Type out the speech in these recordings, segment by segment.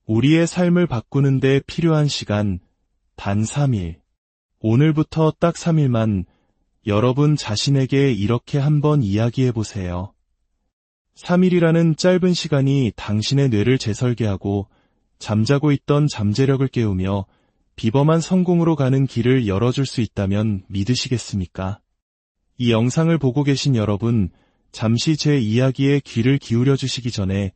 우리의 삶을 바꾸는 데 필요한 시간, 단 3일. 오늘부터 딱 3일만 여러분 자신에게 이렇게 한번 이야기해 보세요. 3일이라는 짧은 시간이 당신의 뇌를 재설계하고 잠자고 있던 잠재력을 깨우며 비범한 성공으로 가는 길을 열어줄 수 있다면 믿으시겠습니까? 이 영상을 보고 계신 여러분, 잠시 제 이야기에 귀를 기울여 주시기 전에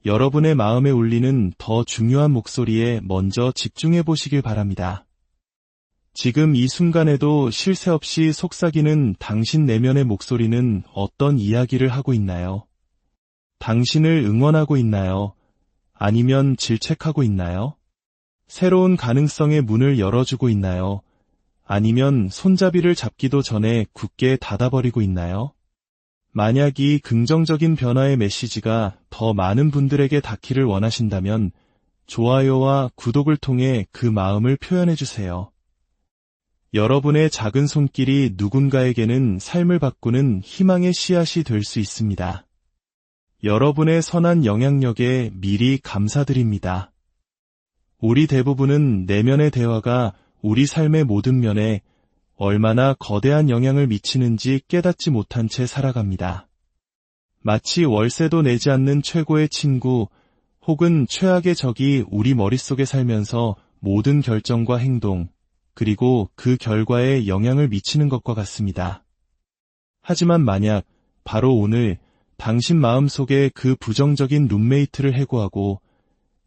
여러분의 마음에 울리는 더 중요한 목소리에 먼저 집중해 보시길 바랍니다. 지금 이 순간에도 쉴 새 없이 속삭이는 당신 내면의 목소리는 어떤 이야기를 하고 있나요? 당신을 응원하고 있나요? 아니면 질책하고 있나요? 새로운 가능성의 문을 열어주고 있나요? 아니면 손잡이를 잡기도 전에 굳게 닫아버리고 있나요? 만약 이 긍정적인 변화의 메시지가 더 많은 분들에게 닿기를 원하신다면 좋아요와 구독을 통해 그 마음을 표현해주세요. 여러분의 작은 손길이 누군가에게는 삶을 바꾸는 희망의 씨앗이 될 수 있습니다. 여러분의 선한 영향력에 미리 감사드립니다. 우리 대부분은 내면의 대화가 우리 삶의 모든 면에 얼마나 거대한 영향을 미치는지 깨닫지 못한 채 살아갑니다. 마치 월세도 내지 않는 최고의 친구 혹은 최악의 적이 우리 머릿속에 살면서 모든 결정과 행동, 그리고 그 결과에 영향을 미치는 것과 같습니다. 하지만 만약 바로 오늘 당신 마음속에 그 부정적인 룸메이트를 해고하고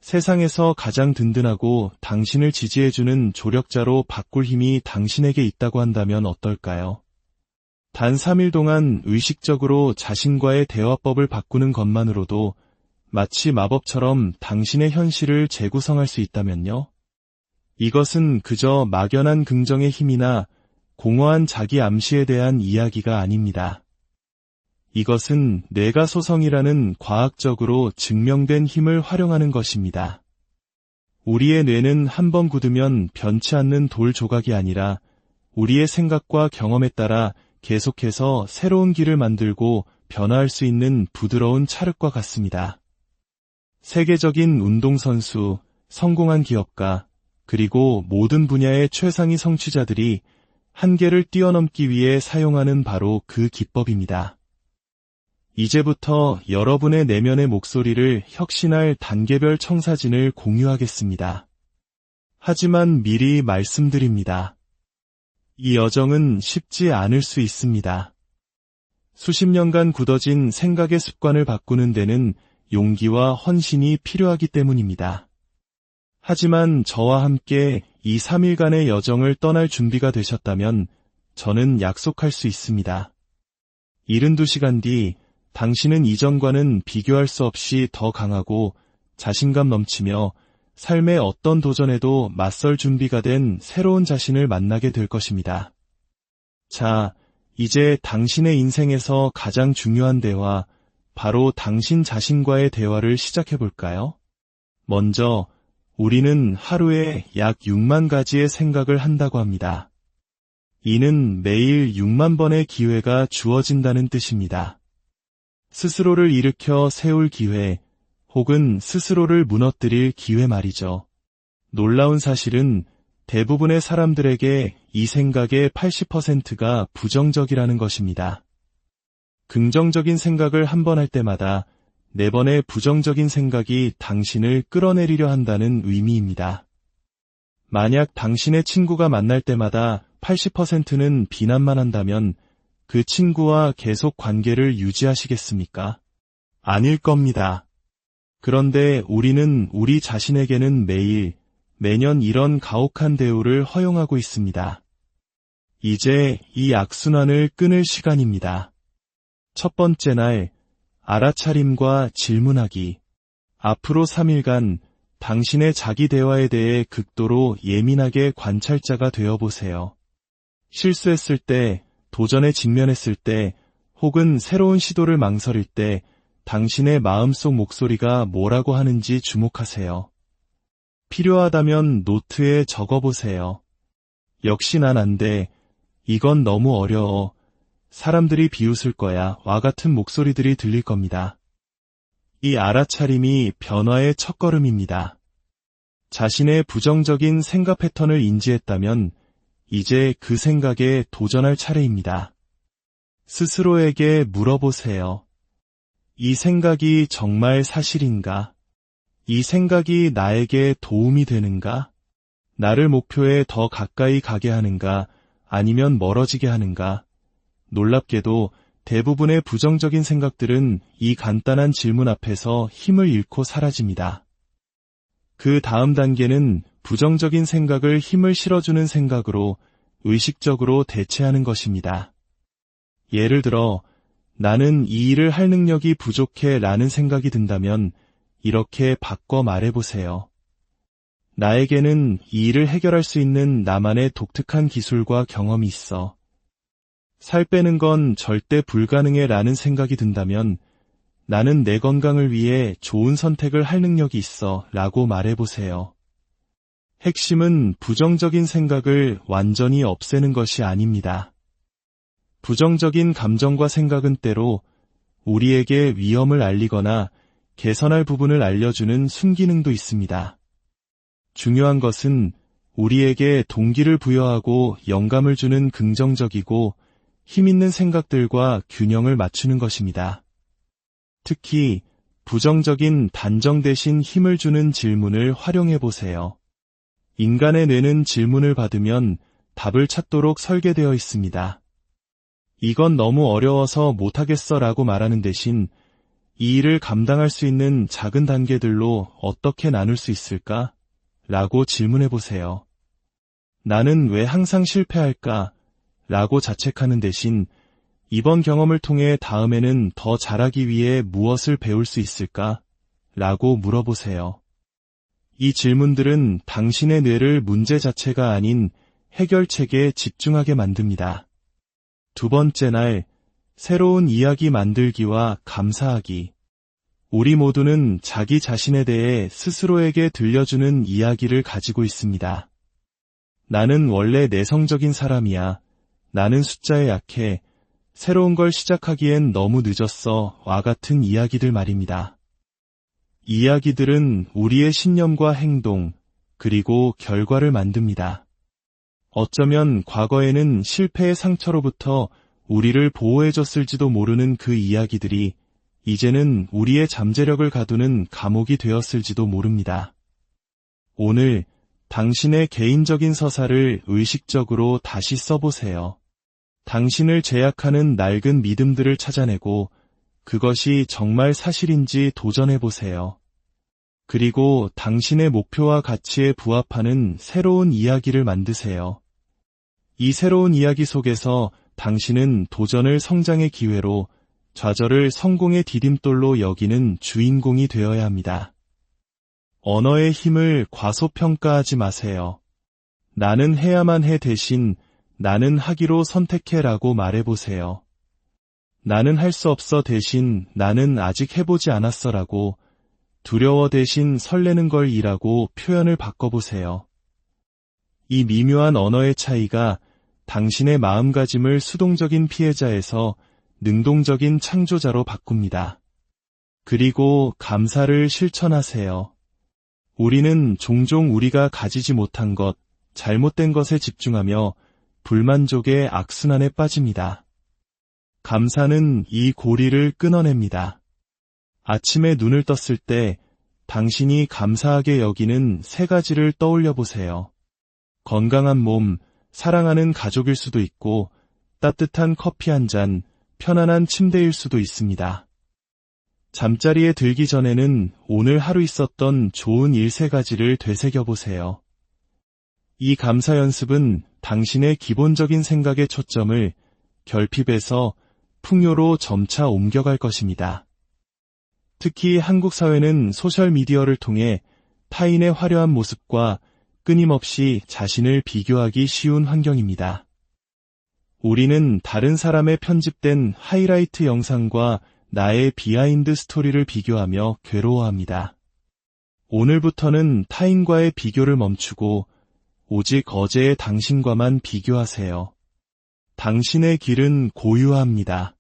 세상에서 가장 든든하고 당신을 지지해주는 조력자로 바꿀 힘이 당신에게 있다고 한다면 어떨까요? 단 3일 동안 의식적으로 자신과의 대화법을 바꾸는 것만으로도 마치 마법처럼 당신의 현실을 재구성할 수 있다면요? 이것은 그저 막연한 긍정의 힘이나 공허한 자기 암시에 대한 이야기가 아닙니다. 이것은 뇌가소성이라는 과학적으로 증명된 힘을 활용하는 것입니다. 우리의 뇌는 한번 굳으면 변치 않는 돌 조각이 아니라 우리의 생각과 경험에 따라 계속해서 새로운 길을 만들고 변화할 수 있는 부드러운 찰흙과 같습니다. 세계적인 운동선수, 성공한 기업가, 그리고 모든 분야의 최상위 성취자들이 한계를 뛰어넘기 위해 사용하는 바로 그 기법입니다. 이제부터 여러분의 내면의 목소리를 혁신할 단계별 청사진을 공유하겠습니다. 하지만 미리 말씀드립니다. 이 여정은 쉽지 않을 수 있습니다. 수십 년간 굳어진 생각의 습관을 바꾸는 데는 용기와 헌신이 필요하기 때문입니다. 하지만 저와 함께 이 3일간의 여정을 떠날 준비가 되셨다면 저는 약속할 수 있습니다. 72시간 뒤 당신은 이전과는 비교할 수 없이 더 강하고 자신감 넘치며 삶의 어떤 도전에도 맞설 준비가 된 새로운 자신을 만나게 될 것입니다. 자, 이제 당신의 인생에서 가장 중요한 대화, 바로 당신 자신과의 대화를 시작해볼까요? 먼저, 우리는 하루에 약 6만 가지의 생각을 한다고 합니다. 이는 매일 6만 번의 기회가 주어진다는 뜻입니다. 스스로를 일으켜 세울 기회, 혹은 스스로를 무너뜨릴 기회 말이죠. 놀라운 사실은 대부분의 사람들에게 이 생각의 80%가 부정적이라는 것입니다. 긍정적인 생각을 한 번 할 때마다 4번의 부정적인 생각이 당신을 끌어내리려 한다는 의미입니다. 만약 당신의 친구가 만날 때마다 80%는 비난만 한다면 그 친구와 계속 관계를 유지하시겠습니까? 아닐 겁니다. 그런데 우리는 우리 자신에게는 매년 이런 가혹한 대우를 허용하고 있습니다. 이제 이 악순환을 끊을 시간입니다. 첫 번째 날, 알아차림과 질문하기. 앞으로 3일간 당신의 자기 대화에 대해 극도로 예민하게 관찰자가 되어보세요. 실수했을 때, 도전에 직면했을 때, 혹은 새로운 시도를 망설일 때 당신의 마음속 목소리가 뭐라고 하는지 주목하세요. 필요하다면 노트에 적어보세요. 역시 난 안 돼. 이건 너무 어려워. 사람들이 비웃을 거야. 와 같은 목소리들이 들릴 겁니다. 이 알아차림이 변화의 첫걸음입니다. 자신의 부정적인 생각 패턴을 인지했다면 이제 그 생각에 도전할 차례입니다. 스스로에게 물어보세요. 이 생각이 정말 사실인가? 이 생각이 나에게 도움이 되는가? 나를 목표에 더 가까이 가게 하는가? 아니면 멀어지게 하는가? 놀랍게도 대부분의 부정적인 생각들은 이 간단한 질문 앞에서 힘을 잃고 사라집니다. 그 다음 단계는 부정적인 생각을 힘을 실어주는 생각으로 의식적으로 대체하는 것입니다. 예를 들어, 나는 이 일을 할 능력이 부족해 라는 생각이 든다면 이렇게 바꿔 말해보세요. 나에게는 이 일을 해결할 수 있는 나만의 독특한 기술과 경험이 있어. 살 빼는 건 절대 불가능해 라는 생각이 든다면 나는 내 건강을 위해 좋은 선택을 할 능력이 있어 라고 말해보세요. 핵심은 부정적인 생각을 완전히 없애는 것이 아닙니다. 부정적인 감정과 생각은 때로 우리에게 위험을 알리거나 개선할 부분을 알려주는 순기능도 있습니다. 중요한 것은 우리에게 동기를 부여하고 영감을 주는 긍정적이고 힘있는 생각들과 균형을 맞추는 것입니다. 특히 부정적인 단정 대신 힘을 주는 질문을 활용해 보세요. 인간의 뇌는 질문을 받으면 답을 찾도록 설계되어 있습니다. 이건 너무 어려워서 못하겠어 라고 말하는 대신 이 일을 감당할 수 있는 작은 단계들로 어떻게 나눌 수 있을까? 라고 질문해 보세요. 나는 왜 항상 실패할까? 라고 자책하는 대신 이번 경험을 통해 다음에는 더 잘하기 위해 무엇을 배울 수 있을까? 라고 물어보세요. 이 질문들은 당신의 뇌를 문제 자체가 아닌 해결책에 집중하게 만듭니다. 두 번째 날, 새로운 이야기 만들기와 감사하기. 우리 모두는 자기 자신에 대해 스스로에게 들려주는 이야기를 가지고 있습니다. 나는 원래 내성적인 사람이야. 나는 숫자에 약해. 새로운 걸 시작하기엔 너무 늦었어. 와 같은 이야기들 말입니다. 이야기들은 우리의 신념과 행동, 그리고 결과를 만듭니다. 어쩌면 과거에는 실패의 상처로부터 우리를 보호해줬을지도 모르는 그 이야기들이 이제는 우리의 잠재력을 가두는 감옥이 되었을지도 모릅니다. 오늘 당신의 개인적인 서사를 의식적으로 다시 써보세요. 당신을 제약하는 낡은 믿음들을 찾아내고 그것이 정말 사실인지 도전해보세요. 그리고 당신의 목표와 가치에 부합하는 새로운 이야기를 만드세요. 이 새로운 이야기 속에서 당신은 도전을 성장의 기회로, 좌절을 성공의 디딤돌로 여기는 주인공이 되어야 합니다. 언어의 힘을 과소평가하지 마세요. 나는 해야만 해 대신 나는 하기로 선택해라고 말해보세요. 나는 할 수 없어 대신 나는 아직 해보지 않았어라고, 두려워 대신 설레는 걸 이라고 표현을 바꿔보세요. 이 미묘한 언어의 차이가 당신의 마음가짐을 수동적인 피해자에서 능동적인 창조자로 바꿉니다. 그리고 감사를 실천하세요. 우리는 종종 우리가 가지지 못한 것, 잘못된 것에 집중하며 불만족의 악순환에 빠집니다. 감사는 이 고리를 끊어냅니다. 아침에 눈을 떴을 때 당신이 감사하게 여기는 세 가지를 떠올려 보세요. 건강한 몸, 사랑하는 가족일 수도 있고 따뜻한 커피 한 잔, 편안한 침대일 수도 있습니다. 잠자리에 들기 전에는 오늘 하루 있었던 좋은 일 세 가지를 되새겨 보세요. 이 감사 연습은 당신의 기본적인 생각의 초점을 결핍에서 풍요로 점차 옮겨갈 것입니다. 특히 한국 사회는 소셜미디어를 통해 타인의 화려한 모습과 끊임없이 자신을 비교하기 쉬운 환경입니다. 우리는 다른 사람의 편집된 하이라이트 영상과 나의 비하인드 스토리를 비교하며 괴로워합니다. 오늘부터는 타인과의 비교를 멈추고 오직 어제의 당신과만 비교하세요. 당신의 길은 고유합니다.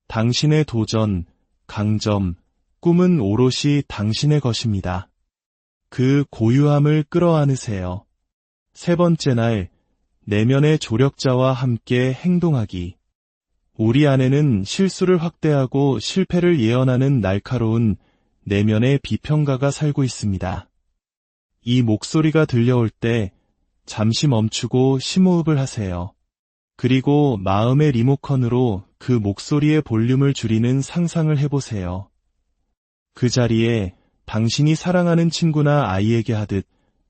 당신의 도전, 강점, 꿈은 오롯이 당신의 것입니다. 그 고유함을 끌어안으세요. 세 번째 날, 내면의 조력자와 함께 행동하기. 우리 안에는 실수를 확대하고 실패를 예언하는 날카로운 내면의 비평가가 살고 있습니다. 이 목소리가 들려올 때 잠시 멈추고 심호흡을 하세요. 그리고 마음의 리모컨으로 그 목소리의 볼륨을 줄이는 상상을 해보세요. 그 자리에 당신이 사랑하는 친구나 아이에게 하듯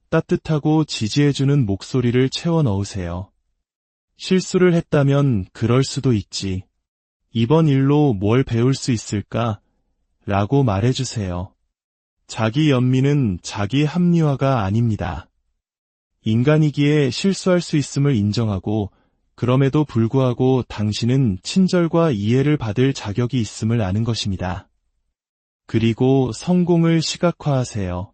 따뜻하고 지지해주는 목소리를 채워 넣으세요. 실수를 했다면 그럴 수도 있지. 이번 일로 뭘 배울 수 있을까? 라고 말해주세요. 자기 연민은 자기 합리화가 아닙니다. 인간이기에 실수할 수 있음을 인정하고 그럼에도 불구하고 당신은 친절과 이해를 받을 자격이 있음을 아는 것입니다. 그리고 성공을 시각화하세요.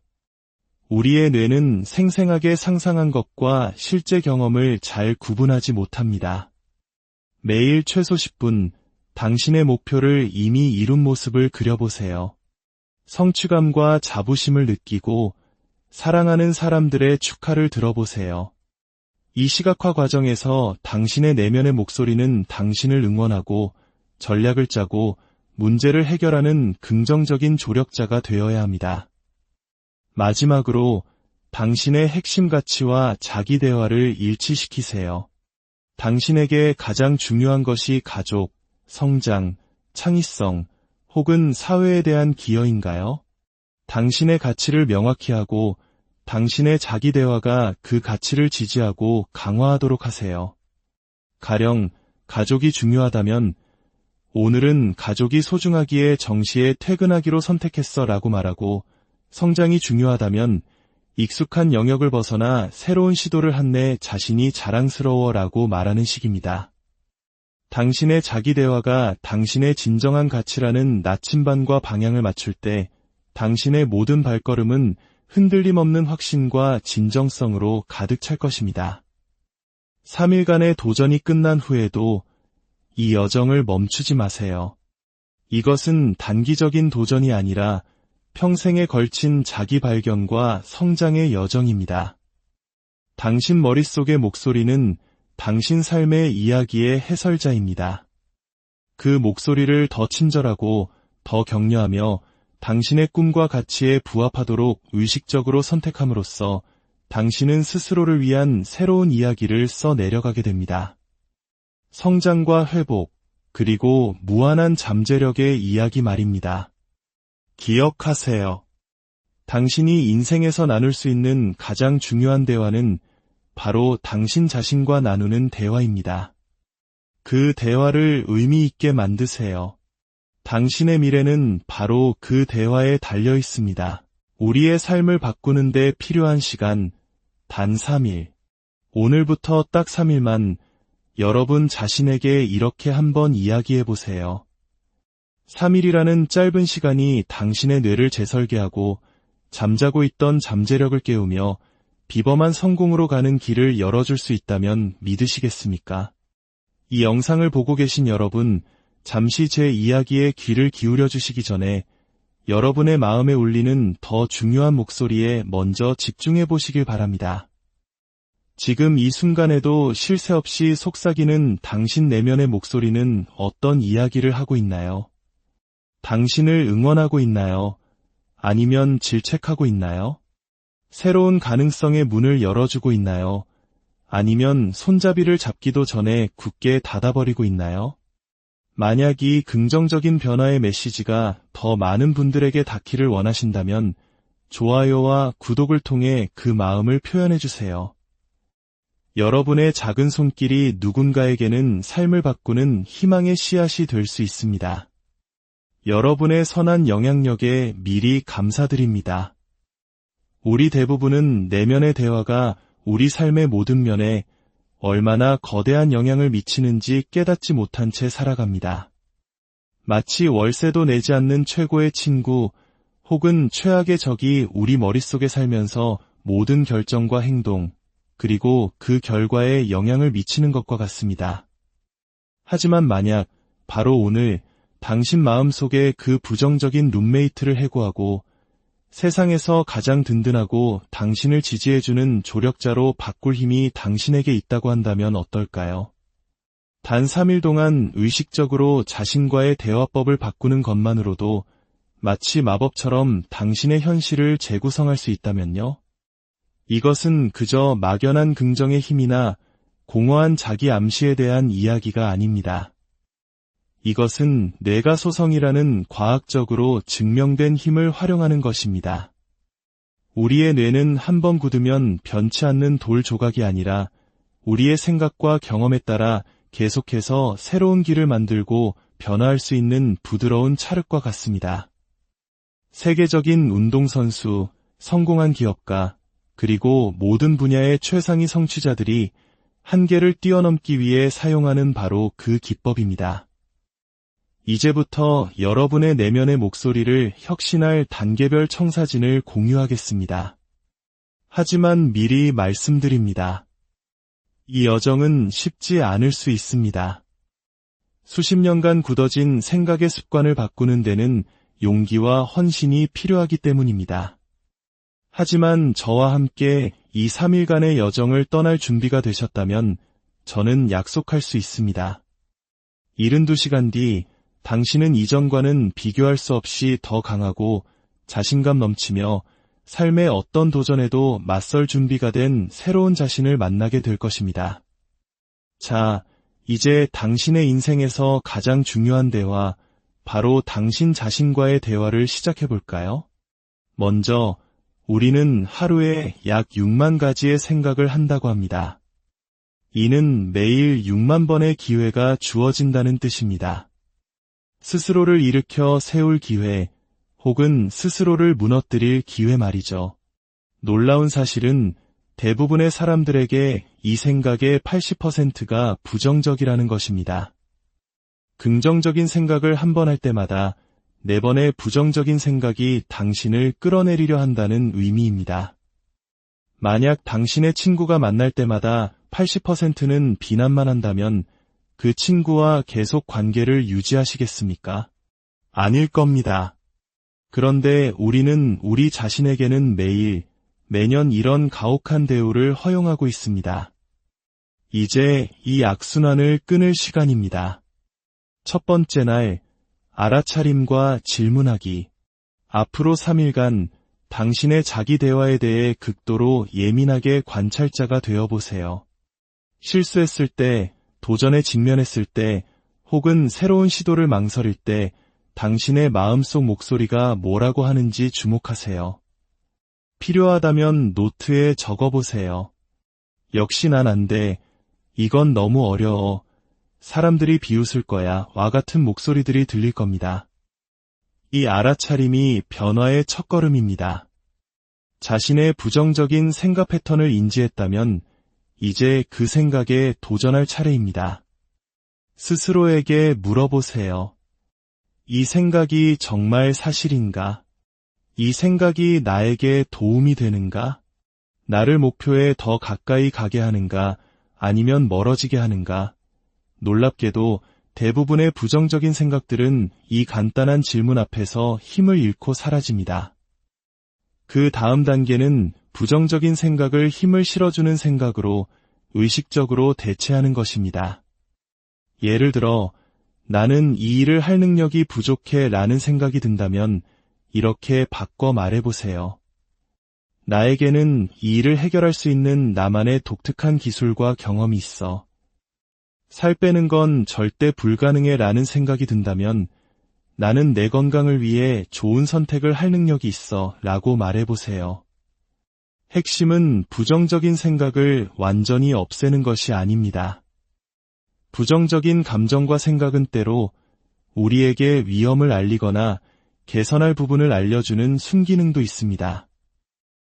우리의 뇌는 생생하게 상상한 것과 실제 경험을 잘 구분하지 못합니다. 매일 최소 10분, 당신의 목표를 이미 이룬 모습을 그려보세요. 성취감과 자부심을 느끼고 사랑하는 사람들의 축하를 들어보세요. 이 시각화 과정에서 당신의 내면의 목소리는 당신을 응원하고 전략을 짜고 문제를 해결하는 긍정적인 조력자가 되어야 합니다. 마지막으로 당신의 핵심 가치와 자기 대화를 일치시키세요. 당신에게 가장 중요한 것이 가족, 성장, 창의성 혹은 사회에 대한 기여인가요? 당신의 가치를 명확히 하고 당신의 자기 대화가 그 가치를 지지하고 강화하도록 하세요. 가령 가족이 중요하다면 오늘은 가족이 소중하기에 정시에 퇴근하기로 선택했어 라고 말하고, 성장이 중요하다면 익숙한 영역을 벗어나 새로운 시도를 한 내 자신이 자랑스러워 라고 말하는 식입니다. 당신의 자기 대화가 당신의 진정한 가치라는 나침반과 방향을 맞출 때 당신의 모든 발걸음은 흔들림 없는 확신과 진정성으로 가득 찰 것입니다. 3일간의 도전이 끝난 후에도 이 여정을 멈추지 마세요. 이것은 단기적인 도전이 아니라 평생에 걸친 자기 발견과 성장의 여정입니다. 당신 머릿속의 목소리는 당신 삶의 이야기의 해설자입니다. 그 목소리를 더 친절하고 더 격려하며 당신의 꿈과 가치에 부합하도록 의식적으로 선택함으로써 당신은 스스로를 위한 새로운 이야기를 써 내려가게 됩니다. 성장과 회복, 그리고 무한한 잠재력의 이야기 말입니다. 기억하세요. 당신이 인생에서 나눌 수 있는 가장 중요한 대화는 바로 당신 자신과 나누는 대화입니다. 그 대화를 의미 있게 만드세요. 당신의 미래는 바로 그 대화에 달려 있습니다. 우리의 삶을 바꾸는 데 필요한 시간, 단 3일. 오늘부터 딱 3일만 여러분 자신에게 이렇게 한번 이야기해 보세요. 3일이라는 짧은 시간이 당신의 뇌를 재설계하고 잠자고 있던 잠재력을 깨우며 비범한 성공으로 가는 길을 열어줄 수 있다면 믿으시겠습니까? 이 영상을 보고 계신 여러분, 잠시 제 이야기에 귀를 기울여 주시기 전에 여러분의 마음에 울리는 더 중요한 목소리에 먼저 집중해 보시길 바랍니다. 지금 이 순간에도 쉴 새 없이 속삭이는 당신 내면의 목소리는 어떤 이야기를 하고 있나요? 당신을 응원하고 있나요? 아니면 질책하고 있나요? 새로운 가능성의 문을 열어주고 있나요? 아니면 손잡이를 잡기도 전에 굳게 닫아버리고 있나요? 만약 이 긍정적인 변화의 메시지가 더 많은 분들에게 닿기를 원하신다면 좋아요와 구독을 통해 그 마음을 표현해주세요. 여러분의 작은 손길이 누군가에게는 삶을 바꾸는 희망의 씨앗이 될 수 있습니다. 여러분의 선한 영향력에 미리 감사드립니다. 우리 대부분은 내면의 대화가 우리 삶의 모든 면에 얼마나 거대한 영향을 미치는지 깨닫지 못한 채 살아갑니다. 마치 월세도 내지 않는 최고의 친구 혹은 최악의 적이 우리 머릿속에 살면서 모든 결정과 행동, 그리고 그 결과에 영향을 미치는 것과 같습니다. 하지만 만약 바로 오늘 당신 마음속에 그 부정적인 룸메이트를 해고하고 세상에서 가장 든든하고 당신을 지지해주는 조력자로 바꿀 힘이 당신에게 있다고 한다면 어떨까요? 단 3일 동안 의식적으로 자신과의 대화법을 바꾸는 것만으로도 마치 마법처럼 당신의 현실을 재구성할 수 있다면요? 이것은 그저 막연한 긍정의 힘이나 공허한 자기 암시에 대한 이야기가 아닙니다. 이것은 뇌가소성이라는 과학적으로 증명된 힘을 활용하는 것입니다. 우리의 뇌는 한번 굳으면 변치 않는 돌 조각이 아니라 우리의 생각과 경험에 따라 계속해서 새로운 길을 만들고 변화할 수 있는 부드러운 찰흙과 같습니다. 세계적인 운동선수, 성공한 기업가, 그리고 모든 분야의 최상위 성취자들이 한계를 뛰어넘기 위해 사용하는 바로 그 기법입니다. 이제부터 여러분의 내면의 목소리를 혁신할 단계별 청사진을 공유하겠습니다. 하지만 미리 말씀드립니다. 이 여정은 쉽지 않을 수 있습니다. 수십 년간 굳어진 생각의 습관을 바꾸는 데는 용기와 헌신이 필요하기 때문입니다. 하지만 저와 함께 이 3일간의 여정을 떠날 준비가 되셨다면 저는 약속할 수 있습니다. 72시간 뒤 당신은 이전과는 비교할 수 없이 더 강하고 자신감 넘치며 삶의 어떤 도전에도 맞설 준비가 된 새로운 자신을 만나게 될 것입니다. 자, 이제 당신의 인생에서 가장 중요한 대화, 바로 당신 자신과의 대화를 시작해 볼까요? 먼저, 우리는 하루에 약 6만 가지의 생각을 한다고 합니다. 이는 매일 6만 번의 기회가 주어진다는 뜻입니다. 스스로를 일으켜 세울 기회, 혹은 스스로를 무너뜨릴 기회 말이죠. 놀라운 사실은 대부분의 사람들에게 이 생각의 80%가 부정적이라는 것입니다. 긍정적인 생각을 한 번 할 때마다 4번의 부정적인 생각이 당신을 끌어내리려 한다는 의미입니다. 만약 당신의 친구가 만날 때마다 80%는 비난만 한다면 그 친구와 계속 관계를 유지하시겠습니까? 아닐 겁니다. 그런데 우리는 우리 자신에게는 매년 이런 가혹한 대우를 허용하고 있습니다. 이제 이 악순환을 끊을 시간입니다. 첫 번째 날, 알아차림과 질문하기. 앞으로 3일간 당신의 자기 대화에 대해 극도로 예민하게 관찰자가 되어보세요. 실수했을 때, 도전에 직면했을 때, 혹은 새로운 시도를 망설일 때 당신의 마음속 목소리가 뭐라고 하는지 주목하세요. 필요하다면 노트에 적어보세요. 역시 난 안 돼. 이건 너무 어려워. 사람들이 비웃을 거야. 와 같은 목소리들이 들릴 겁니다. 이 알아차림이 변화의 첫걸음입니다. 자신의 부정적인 생각 패턴을 인지했다면 이제 그 생각에 도전할 차례입니다. 스스로에게 물어보세요. 이 생각이 정말 사실인가? 이 생각이 나에게 도움이 되는가? 나를 목표에 더 가까이 가게 하는가? 아니면 멀어지게 하는가? 놀랍게도 대부분의 부정적인 생각들은 이 간단한 질문 앞에서 힘을 잃고 사라집니다. 그 다음 단계는 부정적인 생각을 힘을 실어주는 생각으로 의식적으로 대체하는 것입니다. 예를 들어, 나는 이 일을 할 능력이 부족해 라는 생각이 든다면 이렇게 바꿔 말해보세요. 나에게는 이 일을 해결할 수 있는 나만의 독특한 기술과 경험이 있어. 살 빼는 건 절대 불가능해 라는 생각이 든다면 나는 내 건강을 위해 좋은 선택을 할 능력이 있어 라고 말해보세요. 핵심은 부정적인 생각을 완전히 없애는 것이 아닙니다. 부정적인 감정과 생각은 때로 우리에게 위험을 알리거나 개선할 부분을 알려주는 순기능도 있습니다.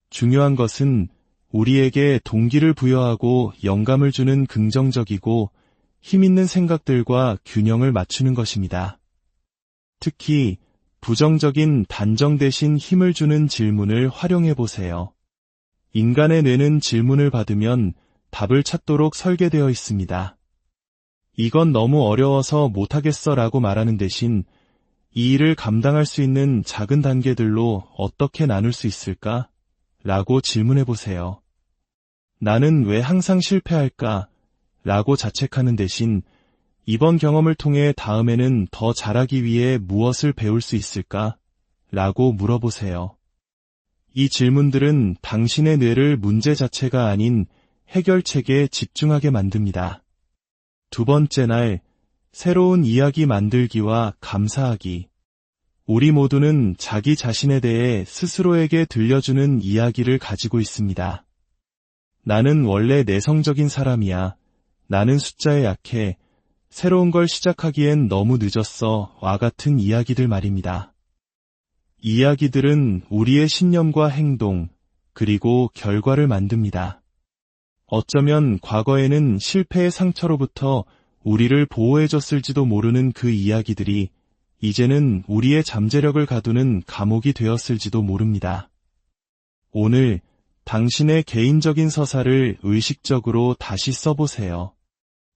중요한 것은 우리에게 동기를 부여하고 영감을 주는 긍정적이고 힘있는 생각들과 균형을 맞추는 것입니다. 특히 부정적인 단정 대신 힘을 주는 질문을 활용해 보세요. 인간의 뇌는 질문을 받으면 답을 찾도록 설계되어 있습니다. 이건 너무 어려워서 못하겠어 라고 말하는 대신 이 일을 감당할 수 있는 작은 단계들로 어떻게 나눌 수 있을까? 라고 질문해 보세요. 나는 왜 항상 실패할까? 라고 자책하는 대신 이번 경험을 통해 다음에는 더 잘하기 위해 무엇을 배울 수 있을까? 라고 물어보세요. 이 질문들은 당신의 뇌를 문제 자체가 아닌 해결책에 집중하게 만듭니다. 두 번째 날, 새로운 이야기 만들기와 감사하기. 우리 모두는 자기 자신에 대해 스스로에게 들려주는 이야기를 가지고 있습니다. 나는 원래 내성적인 사람이야. 나는 숫자에 약해. 새로운 걸 시작하기엔 너무 늦었어. 와 같은 이야기들 말입니다. 이야기들은 우리의 신념과 행동, 그리고 결과를 만듭니다. 어쩌면 과거에는 실패의 상처로부터 우리를 보호해줬을지도 모르는 그 이야기들이 이제는 우리의 잠재력을 가두는 감옥이 되었을지도 모릅니다. 오늘 당신의 개인적인 서사를 의식적으로 다시 써보세요.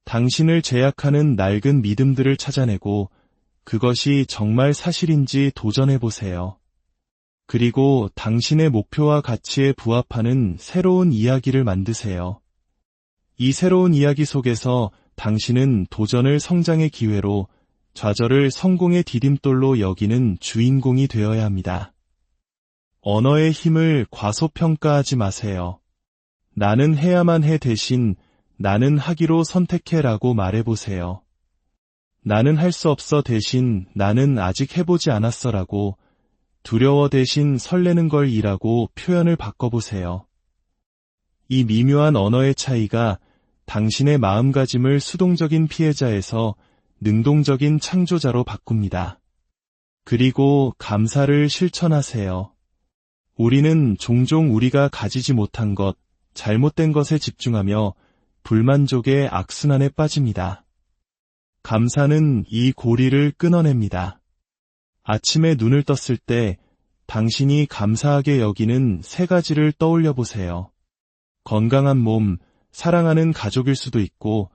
당신을 제약하는 낡은 믿음들을 찾아내고 그것이 정말 사실인지 도전해보세요. 그리고 당신의 목표와 가치에 부합하는 새로운 이야기를 만드세요. 이 새로운 이야기 속에서 당신은 도전을 성장의 기회로, 좌절을 성공의 디딤돌로 여기는 주인공이 되어야 합니다. 언어의 힘을 과소평가하지 마세요. 나는 해야만 해 대신 나는 하기로 선택해라고 말해보세요. 나는 할 수 없어 대신 나는 아직 해보지 않았어라고, 두려워 대신 설레는 걸 이라고 표현을 바꿔보세요. 이 미묘한 언어의 차이가 당신의 마음가짐을 수동적인 피해자에서 능동적인 창조자로 바꿉니다. 그리고 감사를 실천하세요. 우리는 종종 우리가 가지지 못한 것, 잘못된 것에 집중하며 불만족의 악순환에 빠집니다. 감사는 이 고리를 끊어냅니다. 아침에 눈을 떴을 때 당신이 감사하게 여기는 세 가지를 떠올려 보세요. 건강한 몸, 사랑하는 가족일 수도 있고,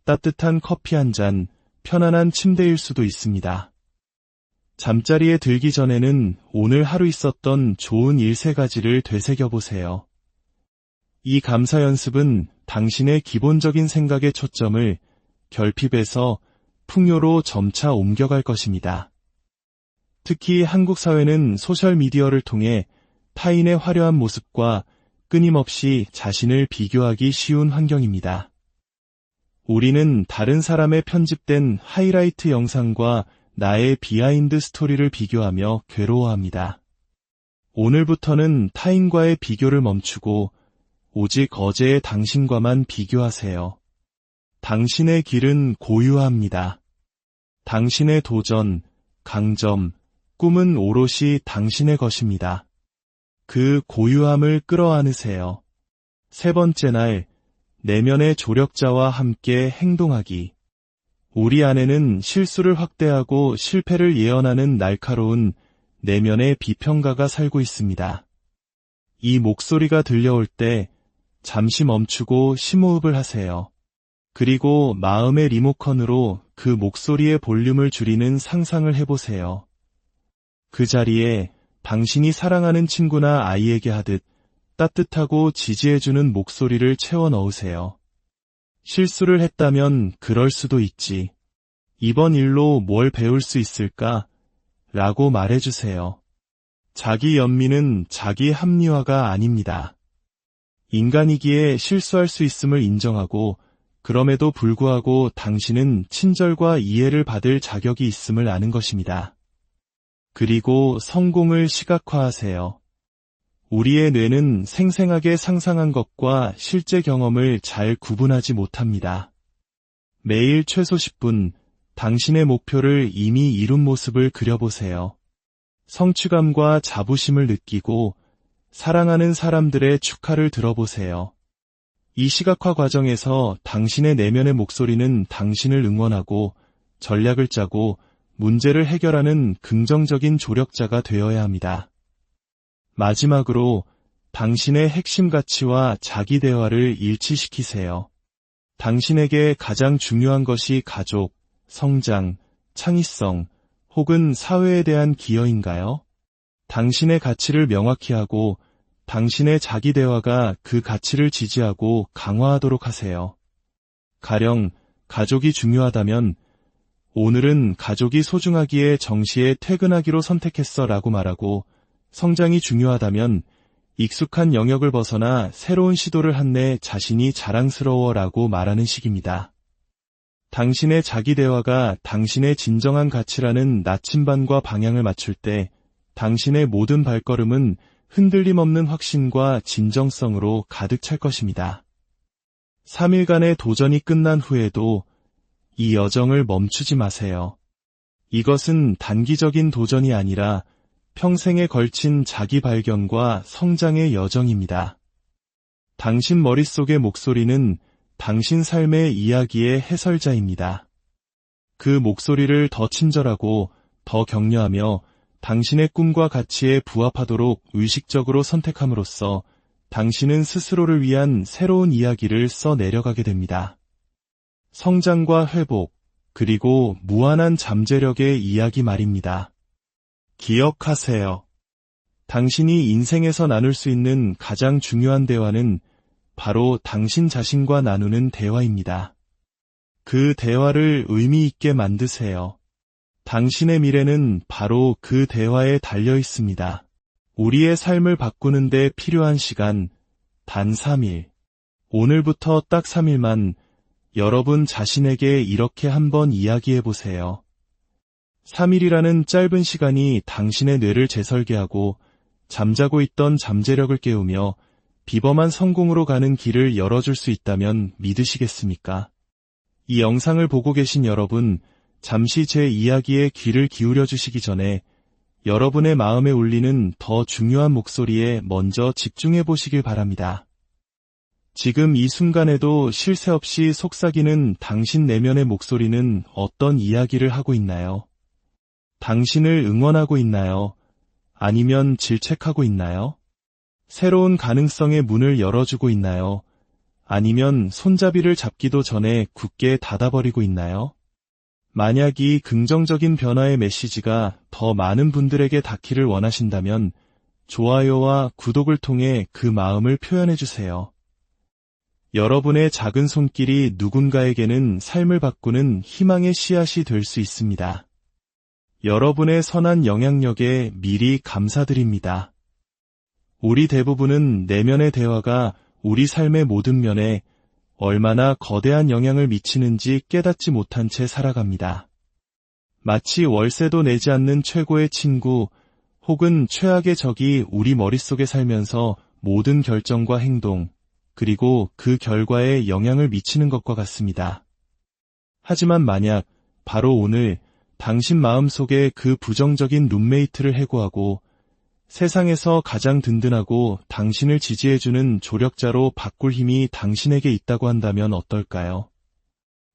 따뜻한 커피 한 잔, 편안한 침대일 수도 있습니다. 잠자리에 들기 전에는 오늘 하루 있었던 좋은 일 세 가지를 되새겨보세요. 이 감사 연습은 당신의 기본적인 생각의 초점을 결핍에서 풍요로 점차 옮겨갈 것입니다. 특히 한국 사회는 소셜미디어를 통해 타인의 화려한 모습과 끊임없이 자신을 비교하기 쉬운 환경입니다. 우리는 다른 사람의 편집된 하이라이트 영상과 나의 비하인드 스토리를 비교하며 괴로워합니다. 오늘부터는 타인과의 비교를 멈추고 오직 어제의 당신과만 비교하세요. 당신의 길은 고유합니다. 당신의 도전, 강점, 꿈은 오롯이 당신의 것입니다. 그 고유함을 끌어안으세요. 세 번째 날, 내면의 조력자와 함께 행동하기. 우리 안에는 실수를 확대하고 실패를 예언하는 날카로운 내면의 비평가가 살고 있습니다. 이 목소리가 들려올 때 잠시 멈추고 심호흡을 하세요. 그리고 마음의 리모컨으로 그 목소리의 볼륨을 줄이는 상상을 해보세요. 그 자리에 당신이 사랑하는 친구나 아이에게 하듯 따뜻하고 지지해주는 목소리를 채워 넣으세요. 실수를 했다면 그럴 수도 있지. 이번 일로 뭘 배울 수 있을까? 라고 말해주세요. 자기 연민은 자기 합리화가 아닙니다. 인간이기에 실수할 수 있음을 인정하고 그럼에도 불구하고 당신은 친절과 이해를 받을 자격이 있음을 아는 것입니다. 그리고 성공을 시각화하세요. 우리의 뇌는 생생하게 상상한 것과 실제 경험을 잘 구분하지 못합니다. 매일 최소 10분, 당신의 목표를 이미 이룬 모습을 그려보세요. 성취감과 자부심을 느끼고 사랑하는 사람들의 축하를 들어보세요. 이 시각화 과정에서 당신의 내면의 목소리는 당신을 응원하고 전략을 짜고 문제를 해결하는 긍정적인 조력자가 되어야 합니다. 마지막으로 당신의 핵심 가치와 자기 대화를 일치시키세요. 당신에게 가장 중요한 것이 가족, 성장, 창의성, 혹은 사회에 대한 기여인가요? 당신의 가치를 명확히 하고 당신의 자기 대화가 그 가치를 지지하고 강화하도록 하세요. 가령 가족이 중요하다면 오늘은 가족이 소중하기에 정시에 퇴근하기로 선택했어 라고 말하고, 성장이 중요하다면 익숙한 영역을 벗어나 새로운 시도를 한 내 자신이 자랑스러워 라고 말하는 식입니다. 당신의 자기 대화가 당신의 진정한 가치라는 나침반과 방향을 맞출 때 당신의 모든 발걸음은 흔들림 없는 확신과 진정성으로 가득 찰 것입니다. 3일간의 도전이 끝난 후에도 이 여정을 멈추지 마세요. 이것은 단기적인 도전이 아니라 평생에 걸친 자기 발견과 성장의 여정입니다. 당신 머릿속의 목소리는 당신 삶의 이야기의 해설자입니다. 그 목소리를 더 친절하고 더 격려하며 당신의 꿈과 가치에 부합하도록 의식적으로 선택함으로써 당신은 스스로를 위한 새로운 이야기를 써 내려가게 됩니다. 성장과 회복, 그리고 무한한 잠재력의 이야기 말입니다. 기억하세요. 당신이 인생에서 나눌 수 있는 가장 중요한 대화는 바로 당신 자신과 나누는 대화입니다. 그 대화를 의미 있게 만드세요. 당신의 미래는 바로 그 대화에 달려 있습니다. 우리의 삶을 바꾸는 데 필요한 시간, 단 3일. 오늘부터 딱 3일만 여러분 자신에게 이렇게 한번 이야기해 보세요. 3일이라는 짧은 시간이 당신의 뇌를 재설계하고 잠자고 있던 잠재력을 깨우며 비범한 성공으로 가는 길을 열어줄 수 있다면 믿으시겠습니까? 이 영상을 보고 계신 여러분, 잠시 제 이야기에 귀를 기울여 주시기 전에 여러분의 마음에 울리는 더 중요한 목소리에 먼저 집중해 보시길 바랍니다. 지금 이 순간에도 쉴 새 없이 속삭이는 당신 내면의 목소리는 어떤 이야기를 하고 있나요? 당신을 응원하고 있나요? 아니면 질책하고 있나요? 새로운 가능성의 문을 열어주고 있나요? 아니면 손잡이를 잡기도 전에 굳게 닫아버리고 있나요? 만약 이 긍정적인 변화의 메시지가 더 많은 분들에게 닿기를 원하신다면 좋아요와 구독을 통해 그 마음을 표현해주세요. 여러분의 작은 손길이 누군가에게는 삶을 바꾸는 희망의 씨앗이 될 수 있습니다. 여러분의 선한 영향력에 미리 감사드립니다. 우리 대부분은 내면의 대화가 우리 삶의 모든 면에 얼마나 거대한 영향을 미치는지 깨닫지 못한 채 살아갑니다. 마치 월세도 내지 않는 최고의 친구 혹은 최악의 적이 우리 머릿속에 살면서 모든 결정과 행동, 그리고 그 결과에 영향을 미치는 것과 같습니다. 하지만 만약 바로 오늘 당신 마음속에 그 부정적인 룸메이트를 해고하고 세상에서 가장 든든하고 당신을 지지해주는 조력자로 바꿀 힘이 당신에게 있다고 한다면 어떨까요?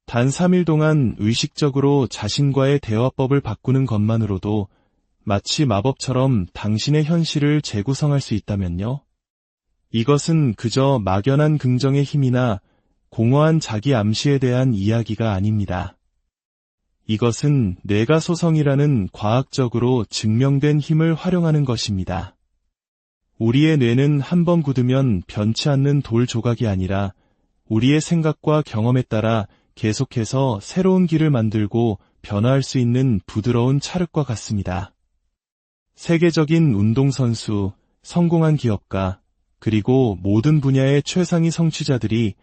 단 3일 동안 의식적으로 자신과의 대화법을 바꾸는 것만으로도 마치 마법처럼 당신의 현실을 재구성할 수 있다면요? 이것은 그저 막연한 긍정의 힘이나 공허한 자기 암시에 대한 이야기가 아닙니다. 이것은 뇌가 소성이라는 과학적으로 증명된 힘을 활용하는 것입니다. 우리의 뇌는 한번 굳으면 변치 않는 돌 조각이 아니라 우리의 생각과 경험에 따라 계속해서 새로운 길을 만들고 변화할 수 있는 부드러운 찰흙과 같습니다. 세계적인 운동선수, 성공한 기업가, 그리고 모든 분야의 최상위 성취자들이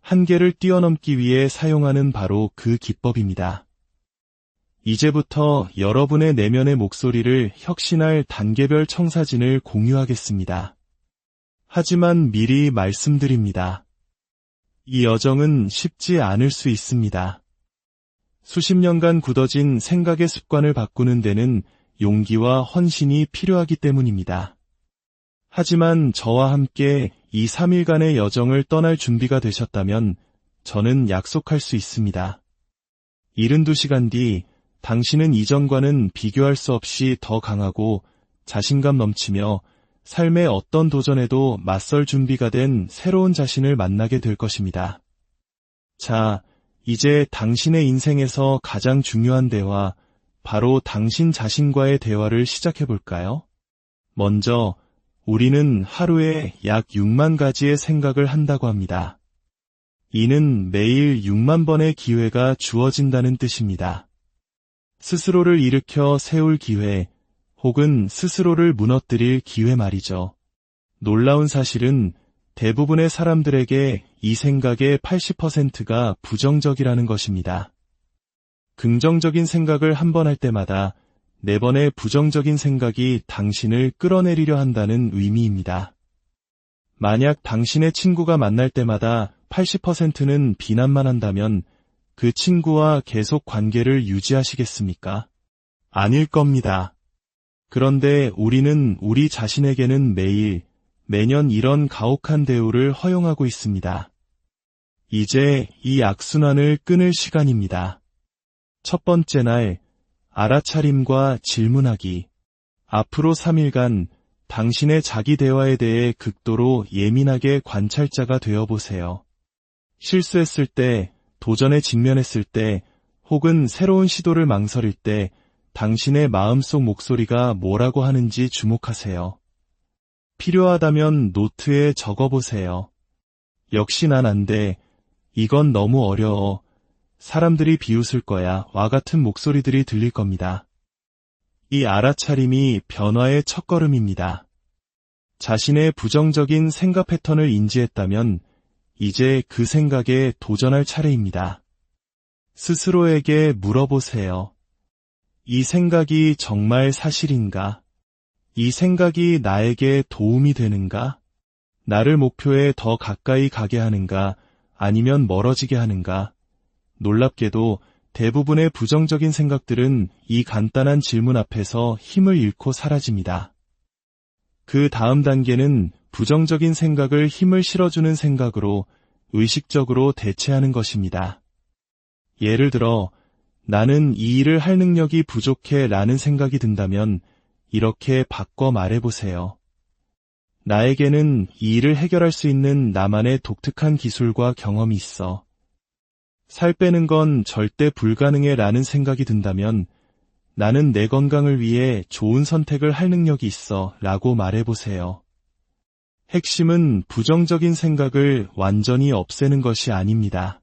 한계를 뛰어넘기 위해 사용하는 바로 그 기법입니다. 이제부터 여러분의 내면의 목소리를 혁신할 단계별 청사진을 공유하겠습니다. 하지만 미리 말씀드립니다. 이 여정은 쉽지 않을 수 있습니다. 수십 년간 굳어진 생각의 습관을 바꾸는 데는 용기와 헌신이 필요하기 때문입니다. 하지만 저와 함께 이 3일간의 여정을 떠날 준비가 되셨다면 저는 약속할 수 있습니다. 72시간 뒤 당신은 이전과는 비교할 수 없이 더 강하고 자신감 넘치며 삶의 어떤 도전에도 맞설 준비가 된 새로운 자신을 만나게 될 것입니다. 자, 이제 당신의 인생에서 가장 중요한 대화, 바로 당신 자신과의 대화를 시작해 볼까요? 먼저, 우리는 하루에 약 6만 가지의 생각을 한다고 합니다. 이는 매일 6만 번의 기회가 주어진다는 뜻입니다. 스스로를 일으켜 세울 기회, 혹은 스스로를 무너뜨릴 기회 말이죠. 놀라운 사실은 대부분의 사람들에게 이 생각의 80%가 부정적이라는 것입니다. 긍정적인 생각을 한 번 할 때마다 4번의 부정적인 생각이 당신을 끌어내리려 한다는 의미입니다. 만약 당신의 친구가 만날 때마다 80%는 비난만 한다면 그 친구와 계속 관계를 유지하시겠습니까? 아닐 겁니다. 그런데 우리는 우리 자신에게는 매년 이런 가혹한 대우를 허용하고 있습니다. 이제 이 악순환을 끊을 시간입니다. 첫 번째 날, 알아차림과 질문하기. 앞으로 3일간 당신의 자기 대화에 대해 극도로 예민하게 관찰자가 되어보세요. 실수했을 때, 도전에 직면했을 때, 혹은 새로운 시도를 망설일 때 당신의 마음속 목소리가 뭐라고 하는지 주목하세요. 필요하다면 노트에 적어보세요. 역시 난 안 돼. 이건 너무 어려워. 사람들이 비웃을 거야. 와 같은 목소리들이 들릴 겁니다. 이 알아차림이 변화의 첫걸음입니다. 자신의 부정적인 생각 패턴을 인지했다면 이제 그 생각에 도전할 차례입니다. 스스로에게 물어보세요. 이 생각이 정말 사실인가? 이 생각이 나에게 도움이 되는가? 나를 목표에 더 가까이 가게 하는가? 아니면 멀어지게 하는가? 놀랍게도 대부분의 부정적인 생각들은 이 간단한 질문 앞에서 힘을 잃고 사라집니다. 그 다음 단계는 부정적인 생각을 힘을 실어주는 생각으로 의식적으로 대체하는 것입니다. 예를 들어, 나는 이 일을 할 능력이 부족해 라는 생각이 든다면 이렇게 바꿔 말해보세요. 나에게는 이 일을 해결할 수 있는 나만의 독특한 기술과 경험이 있어. 살 빼는 건 절대 불가능해 라는 생각이 든다면 나는 내 건강을 위해 좋은 선택을 할 능력이 있어 라고 말해보세요. 핵심은 부정적인 생각을 완전히 없애는 것이 아닙니다.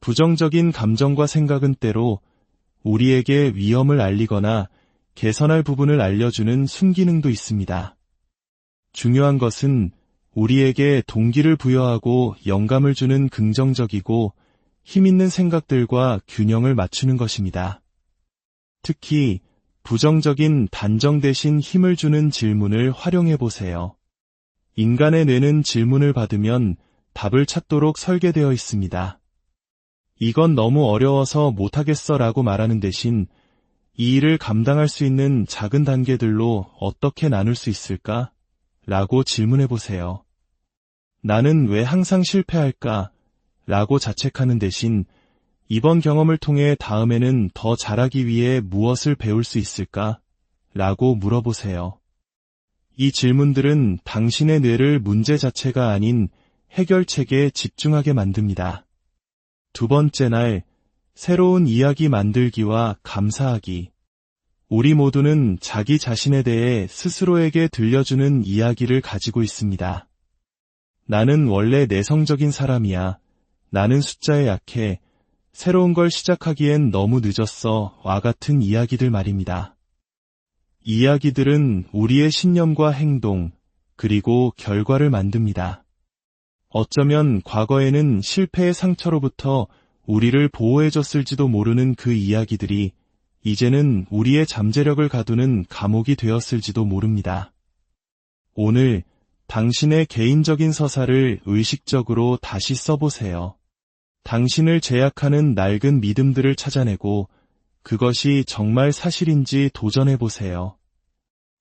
부정적인 감정과 생각은 때로 우리에게 위험을 알리거나 개선할 부분을 알려주는 순기능도 있습니다. 중요한 것은 우리에게 동기를 부여하고 영감을 주는 긍정적이고 힘있는 생각들과 균형을 맞추는 것입니다. 특히 부정적인 단정 대신 힘을 주는 질문을 활용해 보세요. 인간의 뇌는 질문을 받으면 답을 찾도록 설계되어 있습니다. 이건 너무 어려워서 못하겠어 라고 말하는 대신 이 일을 감당할 수 있는 작은 단계들로 어떻게 나눌 수 있을까? 라고 질문해 보세요. 나는 왜 항상 실패할까? 라고 자책하는 대신 이번 경험을 통해 다음에는 더 잘하기 위해 무엇을 배울 수 있을까? 라고 물어보세요. 이 질문들은 당신의 뇌를 문제 자체가 아닌 해결책에 집중하게 만듭니다. 두 번째 날, 새로운 이야기 만들기와 감사하기. 우리 모두는 자기 자신에 대해 스스로에게 들려주는 이야기를 가지고 있습니다. 나는 원래 내성적인 사람이야. 나는 숫자에 약해. 새로운 걸 시작하기엔 너무 늦었어. 와 같은 이야기들 말입니다. 이야기들은 우리의 신념과 행동, 그리고 결과를 만듭니다. 어쩌면 과거에는 실패의 상처로부터 우리를 보호해줬을지도 모르는 그 이야기들이 이제는 우리의 잠재력을 가두는 감옥이 되었을지도 모릅니다. 오늘 당신의 개인적인 서사를 의식적으로 다시 써보세요. 당신을 제약하는 낡은 믿음들을 찾아내고 그것이 정말 사실인지 도전해보세요.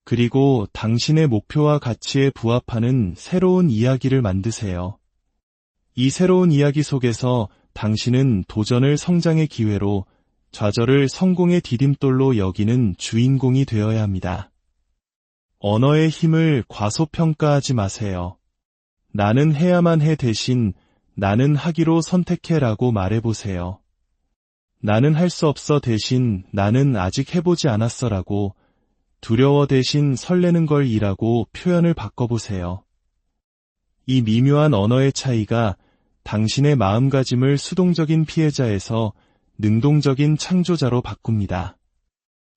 그리고 당신의 목표와 가치에 부합하는 새로운 이야기를 만드세요. 이 새로운 이야기 속에서 당신은 도전을 성장의 기회로, 좌절을 성공의 디딤돌로 여기는 주인공이 되어야 합니다. 언어의 힘을 과소평가하지 마세요. 나는 해야만 해 대신 나는 하기로 선택해라고 말해보세요. 나는 할 수 없어 대신 나는 아직 해보지 않았어라고, 두려워 대신 설레는 걸 이라고 표현을 바꿔보세요. 이 미묘한 언어의 차이가 당신의 마음가짐을 수동적인 피해자에서 능동적인 창조자로 바꿉니다.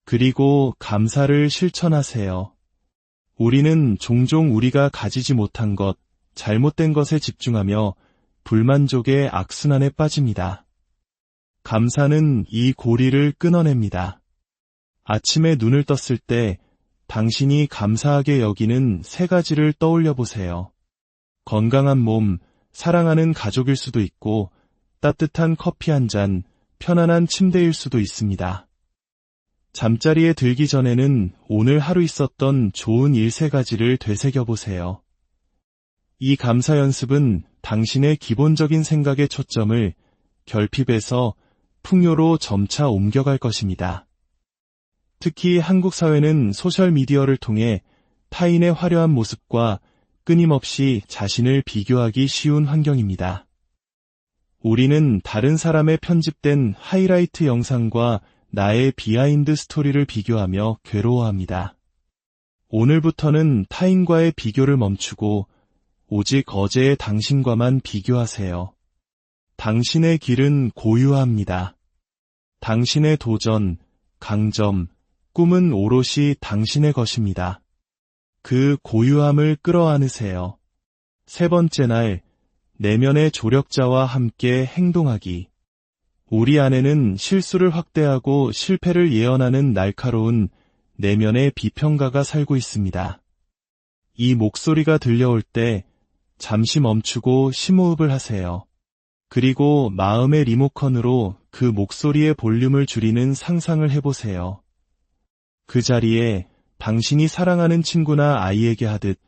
그리고 감사를 실천하세요. 우리는 종종 우리가 가지지 못한 것, 잘못된 것에 집중하며 불만족의 악순환에 빠집니다. 감사는 이 고리를 끊어냅니다. 아침에 눈을 떴을 때 당신이 감사하게 여기는 3가지를 떠올려 보세요. 건강한 몸, 사랑하는 가족일 수도 있고, 따뜻한 커피 한 잔, 편안한 침대일 수도 있습니다. 잠자리에 들기 전에는 오늘 하루 있었던 좋은 일 3가지를 되새겨보세요. 이 감사 연습은 당신의 기본적인 생각의 초점을 결핍에서 풍요로 점차 옮겨갈 것입니다. 특히 한국 사회는 소셜미디어를 통해 타인의 화려한 모습과 끊임없이 자신을 비교하기 쉬운 환경입니다. 우리는 다른 사람의 편집된 하이라이트 영상과 나의 비하인드 스토리를 비교하며 괴로워합니다. 오늘부터는 타인과의 비교를 멈추고 오직 어제의 당신과만 비교하세요. 당신의 길은 고유합니다. 당신의 도전, 강점, 꿈은 오롯이 당신의 것입니다. 그 고유함을 끌어안으세요. 3번째 날, 내면의 조력자와 함께 행동하기. 우리 안에는 실수를 확대하고 실패를 예언하는 날카로운 내면의 비평가가 살고 있습니다. 이 목소리가 들려올 때 잠시 멈추고 심호흡을 하세요. 그리고 마음의 리모컨으로 그 목소리의 볼륨을 줄이는 상상을 해보세요. 그 자리에 당신이 사랑하는 친구나 아이에게 하듯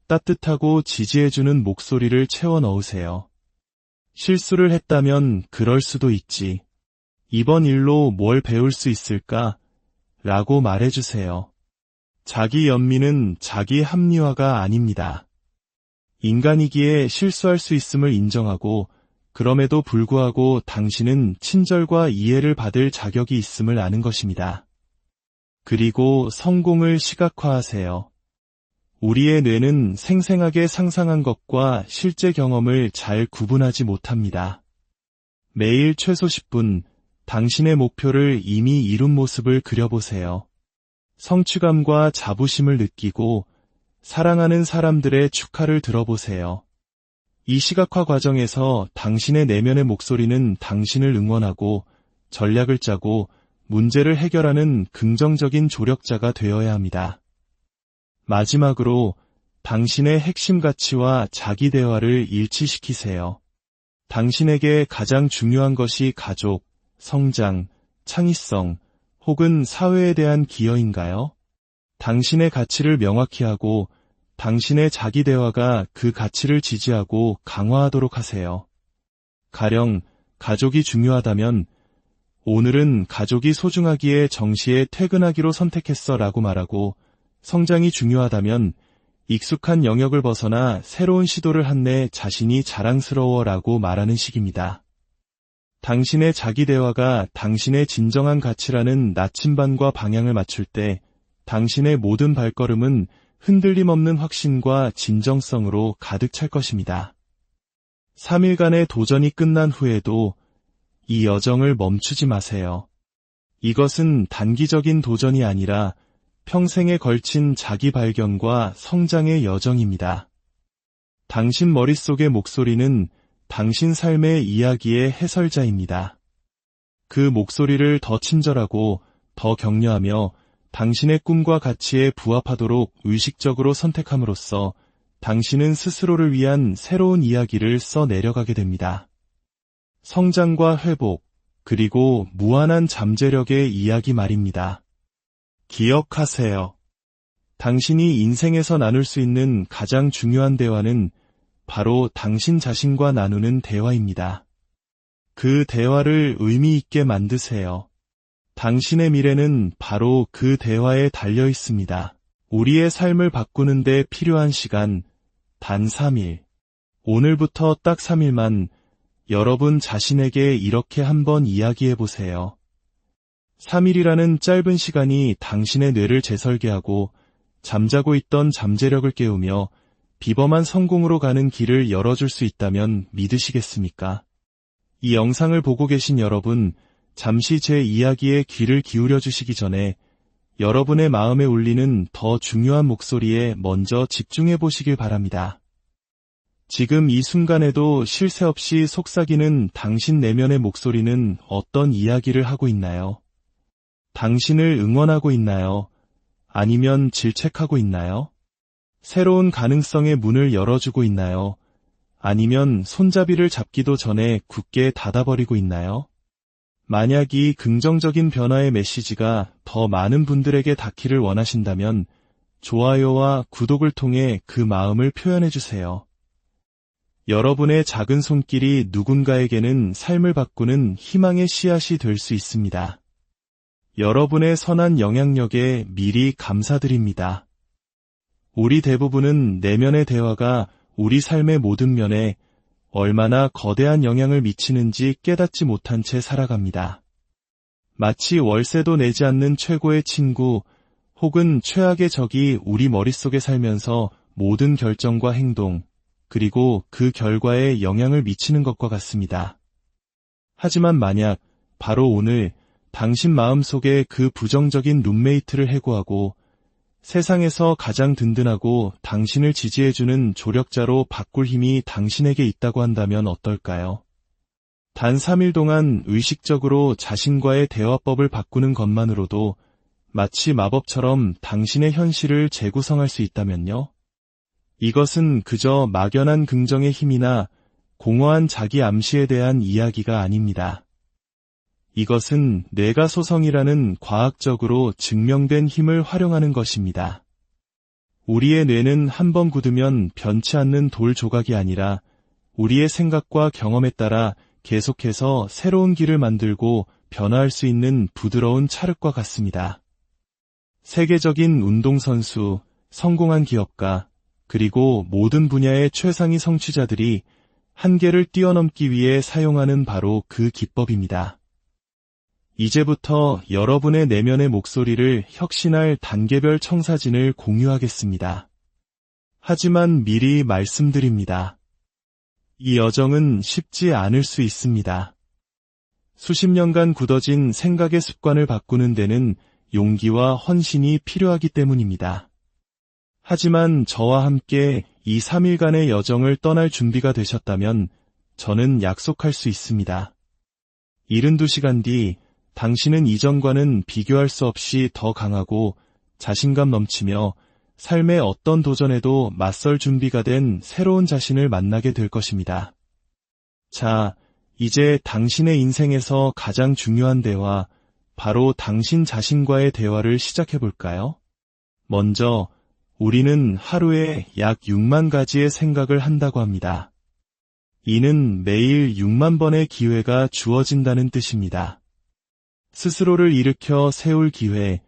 따뜻하고 지지해주는 목소리를 채워 넣으세요. 실수를 했다면 그럴 수도 있지. 이번 일로 뭘 배울 수 있을까? 라고 말해주세요. 자기 연민은 자기 합리화가 아닙니다. 인간이기에 실수할 수 있음을 인정하고 그럼에도 불구하고 당신은 친절과 이해를 받을 자격이 있음을 아는 것입니다. 그리고 성공을 시각화하세요. 우리의 뇌는 생생하게 상상한 것과 실제 경험을 잘 구분하지 못합니다. 매일 최소 10분, 당신의 목표를 이미 이룬 모습을 그려보세요. 성취감과 자부심을 느끼고 사랑하는 사람들의 축하를 들어보세요. 이 시각화 과정에서 당신의 내면의 목소리는 당신을 응원하고 전략을 짜고 문제를 해결하는 긍정적인 조력자가 되어야 합니다. 마지막으로 당신의 핵심 가치와 자기 대화를 일치시키세요. 당신에게 가장 중요한 것이 가족, 성장, 창의성, 혹은 사회에 대한 기여인가요? 당신의 가치를 명확히 하고 당신의 자기 대화가 그 가치를 지지하고 강화하도록 하세요. 가령 가족이 중요하다면 오늘은 가족이 소중하기에 정시에 퇴근하기로 선택했어 라고 말하고, 성장이 중요하다면 익숙한 영역을 벗어나 새로운 시도를 한 내 자신이 자랑스러워 라고 말하는 식입니다. 당신의 자기 대화가 당신의 진정한 가치라는 나침반과 방향을 맞출 때 당신의 모든 발걸음은 흔들림 없는 확신과 진정성으로 가득 찰 것입니다. 3일간의 도전이 끝난 후에도 이 여정을 멈추지 마세요. 이것은 단기적인 도전이 아니라 평생에 걸친 자기 발견과 성장의 여정입니다. 당신 머릿속의 목소리는 당신 삶의 이야기의 해설자입니다. 그 목소리를 더 친절하고 더 격려하며 당신의 꿈과 가치에 부합하도록 의식적으로 선택함으로써 당신은 스스로를 위한 새로운 이야기를 써 내려가게 됩니다. 성장과 회복, 그리고 무한한 잠재력의 이야기 말입니다. 기억하세요. 당신이 인생에서 나눌 수 있는 가장 중요한 대화는 바로 당신 자신과 나누는 대화입니다. 그 대화를 의미 있게 만드세요. 당신의 미래는 바로 그 대화에 달려 있습니다. 우리의 삶을 바꾸는 데 필요한 시간, 단 3일. 오늘부터 딱 3일만 여러분 자신에게 이렇게 한번 이야기해 보세요. 3일이라는 짧은 시간이 당신의 뇌를 재설계하고 잠자고 있던 잠재력을 깨우며 비범한 성공으로 가는 길을 열어줄 수 있다면 믿으시겠습니까? 이 영상을 보고 계신 여러분, 잠시 제 이야기에 귀를 기울여 주시기 전에 여러분의 마음에 울리는 더 중요한 목소리에 먼저 집중해 보시길 바랍니다. 지금 이 순간에도 쉴 새 없이 속삭이는 당신 내면의 목소리는 어떤 이야기를 하고 있나요? 당신을 응원하고 있나요? 아니면 질책하고 있나요? 새로운 가능성의 문을 열어주고 있나요? 아니면 손잡이를 잡기도 전에 굳게 닫아버리고 있나요? 만약 이 긍정적인 변화의 메시지가 더 많은 분들에게 닿기를 원하신다면 좋아요와 구독을 통해 그 마음을 표현해 주세요. 여러분의 작은 손길이 누군가에게는 삶을 바꾸는 희망의 씨앗이 될 수 있습니다. 여러분의 선한 영향력에 미리 감사드립니다. 우리 대부분은 내면의 대화가 우리 삶의 모든 면에 얼마나 거대한 영향을 미치는지 깨닫지 못한 채 살아갑니다. 마치 월세도 내지 않는 최고의 친구 혹은 최악의 적이 우리 머릿속에 살면서 모든 결정과 행동, 그리고 그 결과에 영향을 미치는 것과 같습니다. 하지만 만약 바로 오늘 당신 마음속에 그 부정적인 룸메이트를 해고하고 세상에서 가장 든든하고 당신을 지지해주는 조력자로 바꿀 힘이 당신에게 있다고 한다면 어떨까요? 단 3일 동안 의식적으로 자신과의 대화법을 바꾸는 것만으로도 마치 마법처럼 당신의 현실을 재구성할 수 있다면요? 이것은 그저 막연한 긍정의 힘이나 공허한 자기 암시에 대한 이야기가 아닙니다. 이것은 뇌가소성이라는 과학적으로 증명된 힘을 활용하는 것입니다. 우리의 뇌는 한번 굳으면 변치 않는 돌 조각이 아니라 우리의 생각과 경험에 따라 계속해서 새로운 길을 만들고 변화할 수 있는 부드러운 찰흙과 같습니다. 세계적인 운동선수, 성공한 기업가, 그리고 모든 분야의 최상위 성취자들이 한계를 뛰어넘기 위해 사용하는 바로 그 기법입니다. 이제부터 여러분의 내면의 목소리를 혁신할 단계별 청사진을 공유하겠습니다. 하지만 미리 말씀드립니다. 이 여정은 쉽지 않을 수 있습니다. 수십 년간 굳어진 생각의 습관을 바꾸는 데는 용기와 헌신이 필요하기 때문입니다. 하지만 저와 함께 이 3일간의 여정을 떠날 준비가 되셨다면 저는 약속할 수 있습니다. 72시간 뒤 당신은 이전과는 비교할 수 없이 더 강하고 자신감 넘치며 삶의 어떤 도전에도 맞설 준비가 된 새로운 자신을 만나게 될 것입니다. 자, 이제 당신의 인생에서 가장 중요한 대화, 바로 당신 자신과의 대화를 시작해 볼까요? 먼저, 우리는 하루에 약 6만 가지의 생각을 한다고 합니다. 이는 매일 6만 번의 기회가 주어진다는 뜻입니다. 스스로를 일으켜 세울 기회,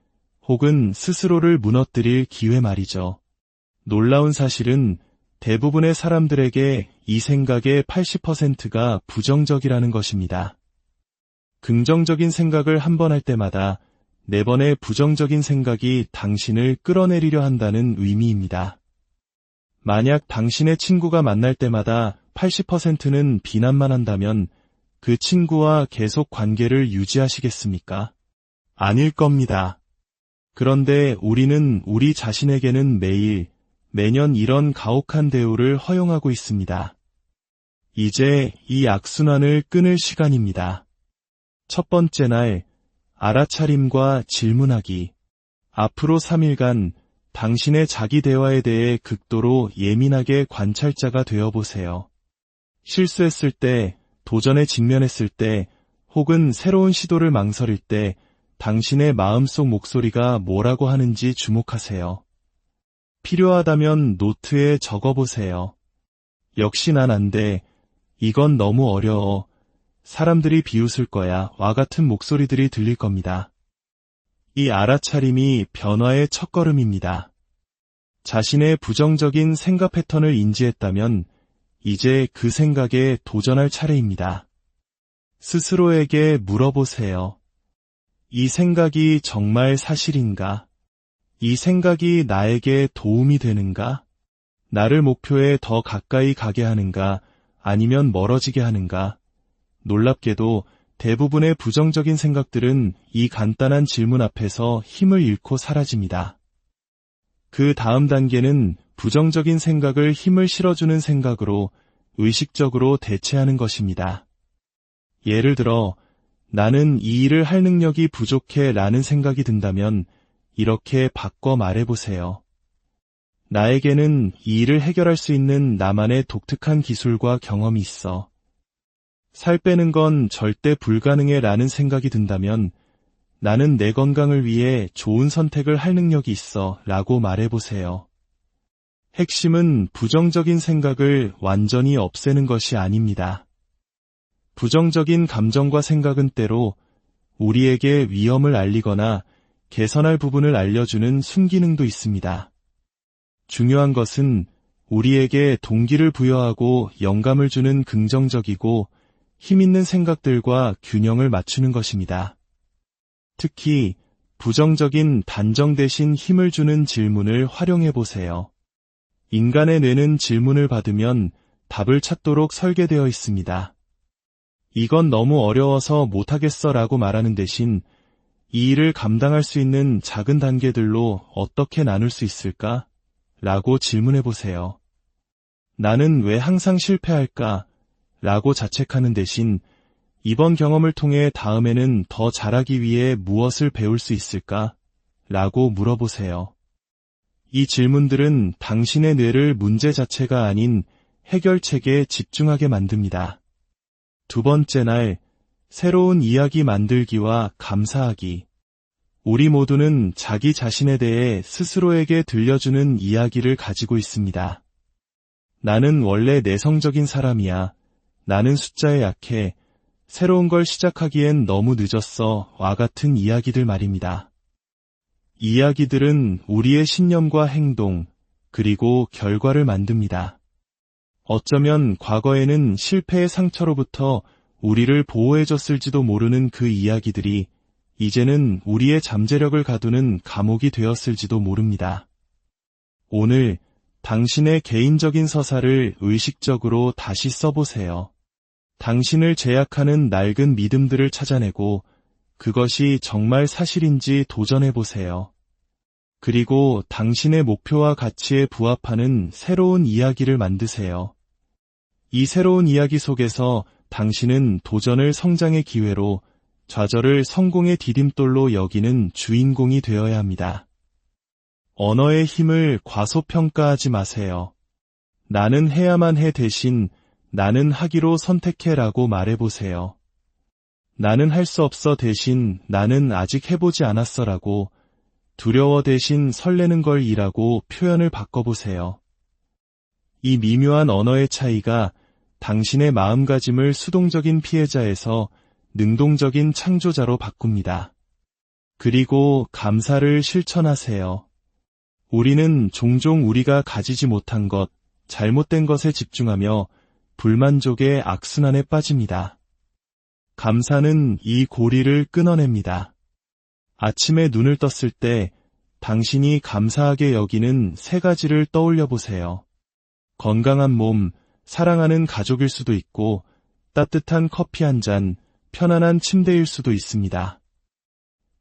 혹은 스스로를 무너뜨릴 기회 말이죠. 놀라운 사실은 대부분의 사람들에게 이 생각의 80%가 부정적이라는 것입니다. 긍정적인 생각을 한 번 할 때마다 4번의 부정적인 생각이 당신을 끌어내리려 한다는 의미입니다. 만약 당신의 친구가 만날 때마다 80%는 비난만 한다면 그 친구와 계속 관계를 유지하시겠습니까? 아닐 겁니다. 그런데 우리는 우리 자신에게는 매년 이런 가혹한 대우를 허용하고 있습니다. 이제 이 악순환을 끊을 시간입니다. 첫 번째 날, 알아차림과 질문하기. 앞으로 3일간 당신의 자기 대화에 대해 극도로 예민하게 관찰자가 되어보세요. 실수했을 때, 도전에 직면했을 때, 혹은 새로운 시도를 망설일 때 당신의 마음속 목소리가 뭐라고 하는지 주목하세요. 필요하다면 노트에 적어보세요. 역시 난 안 돼. 이건 너무 어려워. 사람들이 비웃을 거야. 와 같은 목소리들이 들릴 겁니다. 이 알아차림이 변화의 첫걸음입니다. 자신의 부정적인 생각 패턴을 인지했다면 이제 그 생각에 도전할 차례입니다. 스스로에게 물어보세요. 이 생각이 정말 사실인가? 이 생각이 나에게 도움이 되는가? 나를 목표에 더 가까이 가게 하는가? 아니면 멀어지게 하는가? 놀랍게도 대부분의 부정적인 생각들은 이 간단한 질문 앞에서 힘을 잃고 사라집니다. 그 다음 단계는 부정적인 생각을 힘을 실어주는 생각으로 의식적으로 대체하는 것입니다. 예를 들어, 나는 이 일을 할 능력이 부족해 라는 생각이 든다면 이렇게 바꿔 말해보세요. 나에게는 이 일을 해결할 수 있는 나만의 독특한 기술과 경험이 있어. 살 빼는 건 절대 불가능해 라는 생각이 든다면 나는 내 건강을 위해 좋은 선택을 할 능력이 있어 라고 말해보세요. 핵심은 부정적인 생각을 완전히 없애는 것이 아닙니다. 부정적인 감정과 생각은 때로 우리에게 위험을 알리거나 개선할 부분을 알려주는 순기능도 있습니다. 중요한 것은 우리에게 동기를 부여하고 영감을 주는 긍정적이고 힘있는 생각들과 균형을 맞추는 것입니다. 특히 부정적인 단정 대신 힘을 주는 질문을 활용해 보세요. 인간의 뇌는 질문을 받으면 답을 찾도록 설계되어 있습니다. 이건 너무 어려워서 못하겠어 라고 말하는 대신 이 일을 감당할 수 있는 작은 단계들로 어떻게 나눌 수 있을까? 라고 질문해 보세요. 나는 왜 항상 실패할까? 라고 자책하는 대신 이번 경험을 통해 다음에는 더 잘하기 위해 무엇을 배울 수 있을까? 라고 물어보세요. 이 질문들은 당신의 뇌를 문제 자체가 아닌 해결책에 집중하게 만듭니다. 두 번째 날, 새로운 이야기 만들기와 감사하기. 우리 모두는 자기 자신에 대해 스스로에게 들려주는 이야기를 가지고 있습니다. 나는 원래 내성적인 사람이야. 나는 숫자에 약해. 새로운 걸 시작하기엔 너무 늦었어. 와 같은 이야기들 말입니다. 이야기들은 우리의 신념과 행동, 그리고 결과를 만듭니다. 어쩌면 과거에는 실패의 상처로부터 우리를 보호해줬을지도 모르는 그 이야기들이 이제는 우리의 잠재력을 가두는 감옥이 되었을지도 모릅니다. 오늘 당신의 개인적인 서사를 의식적으로 다시 써보세요. 당신을 제약하는 낡은 믿음들을 찾아내고 그것이 정말 사실인지 도전해보세요. 그리고 당신의 목표와 가치에 부합하는 새로운 이야기를 만드세요. 이 새로운 이야기 속에서 당신은 도전을 성장의 기회로, 좌절을 성공의 디딤돌로 여기는 주인공이 되어야 합니다. 언어의 힘을 과소평가하지 마세요. 나는 해야만 해 대신 나는 하기로 선택해라고 말해보세요. 나는 할 수 없어 대신 나는 아직 해보지 않았어라고, 두려워 대신 설레는 걸 이라고 표현을 바꿔보세요. 이 미묘한 언어의 차이가 당신의 마음가짐을 수동적인 피해자에서 능동적인 창조자로 바꿉니다. 그리고 감사를 실천하세요. 우리는 종종 우리가 가지지 못한 것, 잘못된 것에 집중하며 불만족의 악순환에 빠집니다. 감사는 이 고리를 끊어냅니다. 아침에 눈을 떴을 때 당신이 감사하게 여기는 세 가지를 떠올려 보세요. 건강한 몸, 사랑하는 가족일 수도 있고 따뜻한 커피 한 잔, 편안한 침대일 수도 있습니다.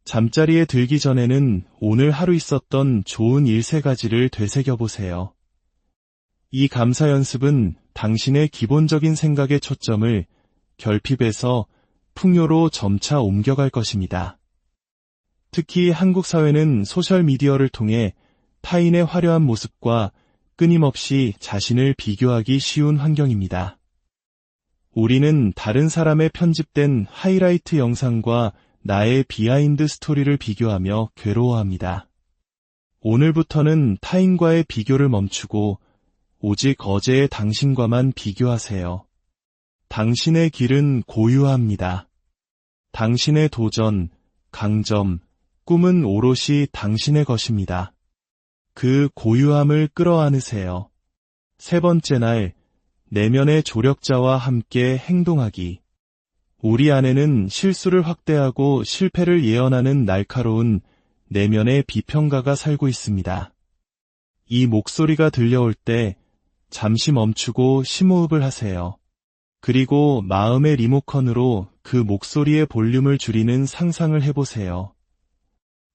잠자리에 들기 전에는 오늘 하루 있었던 좋은 일 세 가지를 되새겨보세요. 이 감사 연습은 당신의 기본적인 생각의 초점을 결핍에서 풍요로 점차 옮겨갈 것입니다. 특히 한국 사회는 소셜미디어를 통해 타인의 화려한 모습과 끊임없이 자신을 비교하기 쉬운 환경입니다. 우리는 다른 사람의 편집된 하이라이트 영상과 나의 비하인드 스토리를 비교하며 괴로워합니다. 오늘부터는 타인과의 비교를 멈추고 오직 어제의 당신과만 비교하세요. 당신의 길은 고유합니다. 당신의 도전, 강점, 꿈은 오롯이 당신의 것입니다. 그 고유함을 끌어안으세요. 세 번째 날, 내면의 조력자와 함께 행동하기. 우리 안에는 실수를 확대하고 실패를 예언하는 날카로운 내면의 비평가가 살고 있습니다. 이 목소리가 들려올 때 잠시 멈추고 심호흡을 하세요. 그리고 마음의 리모컨으로 그 목소리의 볼륨을 줄이는 상상을 해보세요.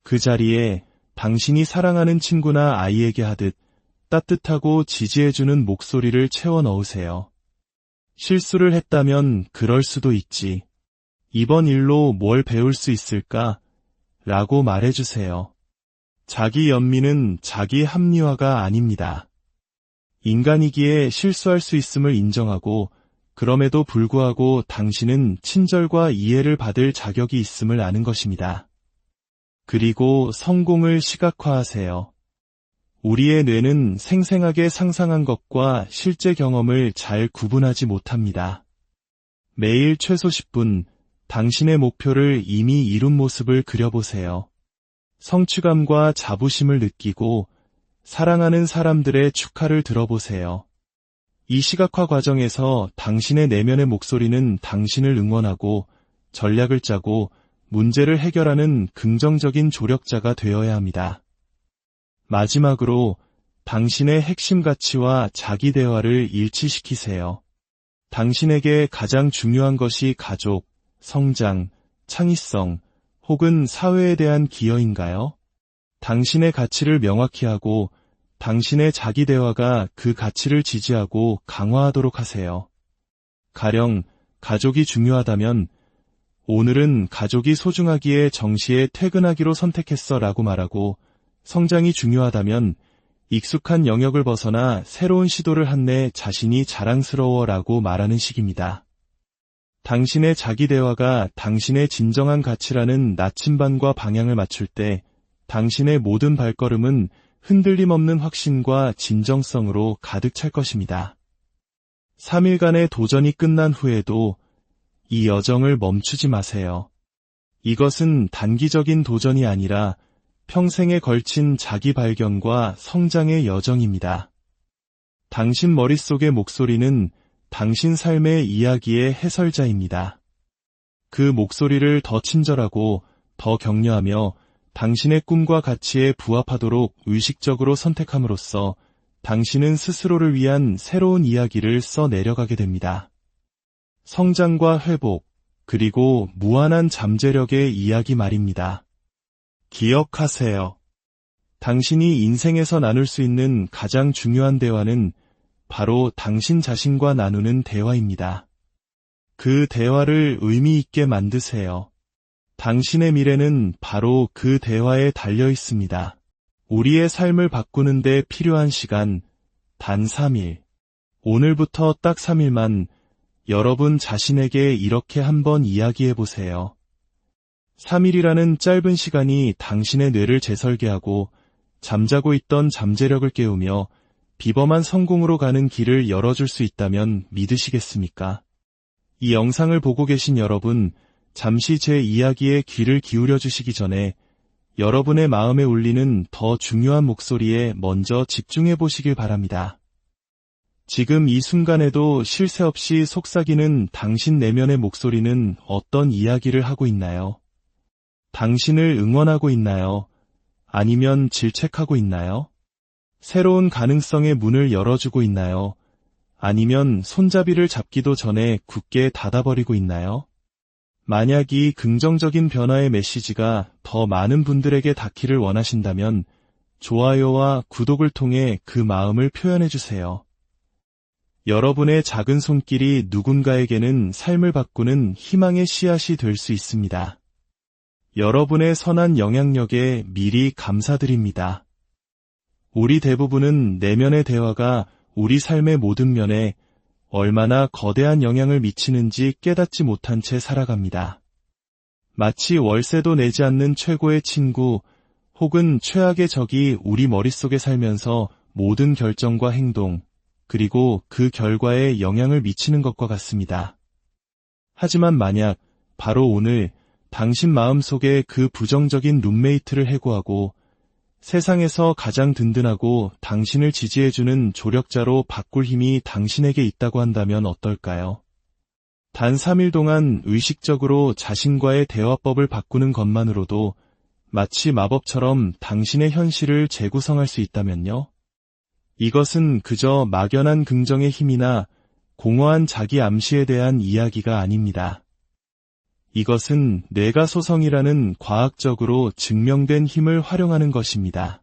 그 자리에 당신이 사랑하는 친구나 아이에게 하듯 따뜻하고 지지해주는 목소리를 채워 넣으세요. 실수를 했다면 그럴 수도 있지. 이번 일로 뭘 배울 수 있을까? 라고 말해주세요. 자기 연민은 자기 합리화가 아닙니다. 인간이기에 실수할 수 있음을 인정하고 그럼에도 불구하고 당신은 친절과 이해를 받을 자격이 있음을 아는 것입니다. 그리고 성공을 시각화하세요. 우리의 뇌는 생생하게 상상한 것과 실제 경험을 잘 구분하지 못합니다. 매일 최소 10분, 당신의 목표를 이미 이룬 모습을 그려보세요. 성취감과 자부심을 느끼고 사랑하는 사람들의 축하를 들어보세요. 이 시각화 과정에서 당신의 내면의 목소리는 당신을 응원하고 전략을 짜고 문제를 해결하는 긍정적인 조력자가 되어야 합니다. 마지막으로 당신의 핵심 가치와 자기 대화를 일치시키세요. 당신에게 가장 중요한 것이 가족, 성장, 창의성, 혹은 사회에 대한 기여인가요? 당신의 가치를 명확히 하고 당신의 자기 대화가 그 가치를 지지하고 강화하도록 하세요. 가령 가족이 중요하다면 오늘은 가족이 소중하기에 정시에 퇴근하기로 선택했어 라고 말하고, 성장이 중요하다면 익숙한 영역을 벗어나 새로운 시도를 한 내 자신이 자랑스러워 라고 말하는 식입니다. 당신의 자기 대화가 당신의 진정한 가치라는 나침반과 방향을 맞출 때 당신의 모든 발걸음은 흔들림 없는 확신과 진정성으로 가득 찰 것입니다. 3일간의 도전이 끝난 후에도 이 여정을 멈추지 마세요. 이것은 단기적인 도전이 아니라 평생에 걸친 자기 발견과 성장의 여정입니다. 당신 머릿속의 목소리는 당신 삶의 이야기의 해설자입니다. 그 목소리를 더 친절하고 더 격려하며 당신의 꿈과 가치에 부합하도록 의식적으로 선택함으로써 당신은 스스로를 위한 새로운 이야기를 써 내려가게 됩니다. 성장과 회복, 그리고 무한한 잠재력의 이야기 말입니다. 기억하세요. 당신이 인생에서 나눌 수 있는 가장 중요한 대화는 바로 당신 자신과 나누는 대화입니다. 그 대화를 의미 있게 만드세요. 당신의 미래는 바로 그 대화에 달려 있습니다. 우리의 삶을 바꾸는 데 필요한 시간, 단 3일. 오늘부터 딱 3일만 여러분 자신에게 이렇게 한번 이야기해 보세요. 3일이라는 짧은 시간이 당신의 뇌를 재설계하고 잠자고 있던 잠재력을 깨우며 비범한 성공으로 가는 길을 열어줄 수 있다면 믿으시겠습니까? 이 영상을 보고 계신 여러분, 잠시 제 이야기에 귀를 기울여 주시기 전에 여러분의 마음에 울리는 더 중요한 목소리에 먼저 집중해 보시길 바랍니다. 지금 이 순간에도 쉴 새 없이 속삭이는 당신 내면의 목소리는 어떤 이야기를 하고 있나요? 당신을 응원하고 있나요? 아니면 질책하고 있나요? 새로운 가능성의 문을 열어주고 있나요? 아니면 손잡이를 잡기도 전에 굳게 닫아버리고 있나요? 만약 이 긍정적인 변화의 메시지가 더 많은 분들에게 닿기를 원하신다면 좋아요와 구독을 통해 그 마음을 표현해주세요. 여러분의 작은 손길이 누군가에게는 삶을 바꾸는 희망의 씨앗이 될 수 있습니다. 여러분의 선한 영향력에 미리 감사드립니다. 우리 대부분은 내면의 대화가 우리 삶의 모든 면에 얼마나 거대한 영향을 미치는지 깨닫지 못한 채 살아갑니다. 마치 월세도 내지 않는 최고의 친구 혹은 최악의 적이 우리 머릿속에 살면서 모든 결정과 행동, 그리고 그 결과에 영향을 미치는 것과 같습니다. 하지만 만약 바로 오늘 당신 마음속에 그 부정적인 룸메이트를 해고하고 세상에서 가장 든든하고 당신을 지지해주는 조력자로 바꿀 힘이 당신에게 있다고 한다면 어떨까요? 단 3일 동안 의식적으로 자신과의 대화법을 바꾸는 것만으로도 마치 마법처럼 당신의 현실을 재구성할 수 있다면요? 이것은 그저 막연한 긍정의 힘이나 공허한 자기 암시에 대한 이야기가 아닙니다. 이것은 뇌가 소성이라는 과학적으로 증명된 힘을 활용하는 것입니다.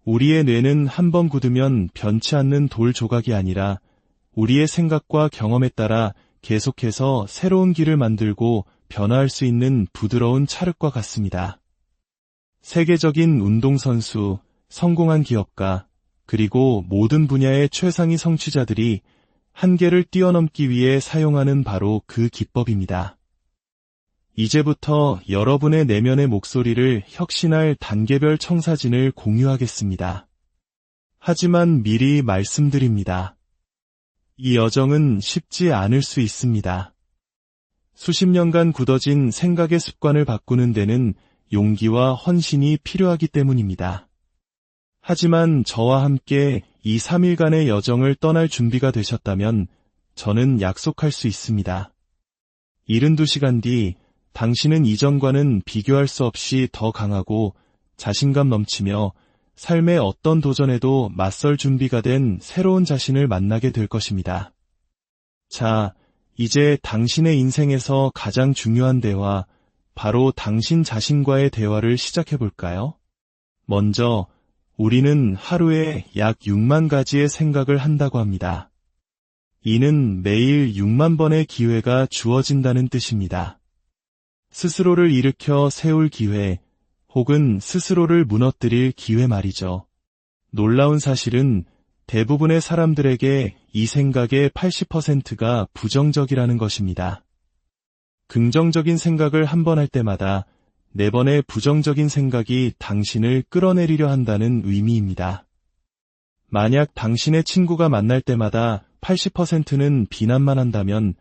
우리의 뇌는 한번 굳으면 변치 않는 돌 조각이 아니라 우리의 생각과 경험에 따라 계속해서 새로운 길을 만들고 변화할 수 있는 부드러운 찰흙과 같습니다. 세계적인 운동선수, 성공한 기업가, 그리고 모든 분야의 최상위 성취자들이 한계를 뛰어넘기 위해 사용하는 바로 그 기법입니다. 이제부터 여러분의 내면의 목소리를 혁신할 단계별 청사진을 공유하겠습니다. 하지만 미리 말씀드립니다. 이 여정은 쉽지 않을 수 있습니다. 수십 년간 굳어진 생각의 습관을 바꾸는 데는 용기와 헌신이 필요하기 때문입니다. 하지만 저와 함께 이 3일간의 여정을 떠날 준비가 되셨다면 저는 약속할 수 있습니다. 72시간 뒤 당신은 이전과는 비교할 수 없이 더 강하고 자신감 넘치며 삶의 어떤 도전에도 맞설 준비가 된 새로운 자신을 만나게 될 것입니다. 자, 이제 당신의 인생에서 가장 중요한 대화, 바로 당신 자신과의 대화를 시작해 볼까요? 먼저, 우리는 하루에 약 6만 가지의 생각을 한다고 합니다. 이는 매일 6만 번의 기회가 주어진다는 뜻입니다. 스스로를 일으켜 세울 기회, 혹은 스스로를 무너뜨릴 기회 말이죠. 놀라운 사실은 대부분의 사람들에게 이 생각의 80%가 부정적이라는 것입니다. 긍정적인 생각을 한 번 할 때마다 4번의 부정적인 생각이 당신을 끌어내리려 한다는 의미입니다. 만약 당신의 친구가 만날 때마다 80%는 비난만 한다면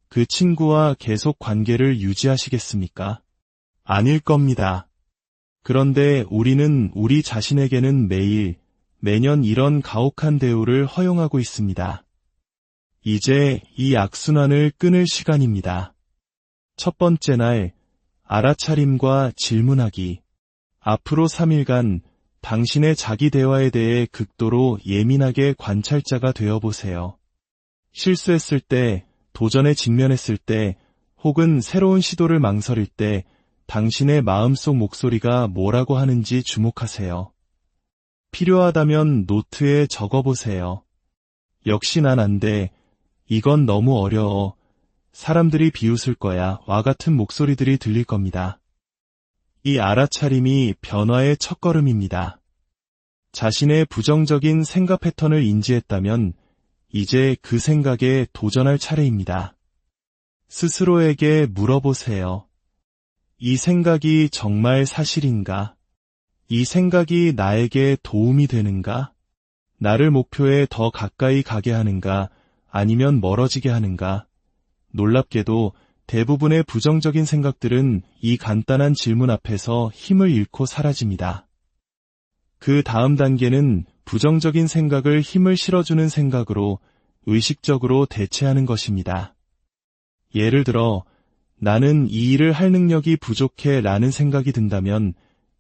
그 친구와 계속 관계를 유지하시겠습니까? 아닐 겁니다. 그런데 우리는 우리 자신에게는 매년 이런 가혹한 대우를 허용하고 있습니다. 이제 이 악순환을 끊을 시간입니다. 첫 번째 날, 알아차림과 질문하기. 앞으로 3일간 당신의 자기 대화에 대해 극도로 예민하게 관찰자가 되어보세요. 실수했을 때, 도전에 직면했을 때, 혹은 새로운 시도를 망설일 때 당신의 마음속 목소리가 뭐라고 하는지 주목하세요. 필요하다면 노트에 적어보세요. 역시 난 안 돼. 이건 너무 어려워. 사람들이 비웃을 거야. 와 같은 목소리들이 들릴 겁니다. 이 알아차림이 변화의 첫걸음입니다. 자신의 부정적인 생각 패턴을 인지했다면 이제 그 생각에 도전할 차례입니다. 스스로에게 물어보세요. 이 생각이 정말 사실인가? 이 생각이 나에게 도움이 되는가? 나를 목표에 더 가까이 가게 하는가? 아니면 멀어지게 하는가? 놀랍게도 대부분의 부정적인 생각들은 이 간단한 질문 앞에서 힘을 잃고 사라집니다. 그 다음 단계는 부정적인 생각을 힘을 실어주는 생각으로 의식적으로 대체하는 것입니다. 예를 들어, 나는 이 일을 할 능력이 부족해 라는 생각이 든다면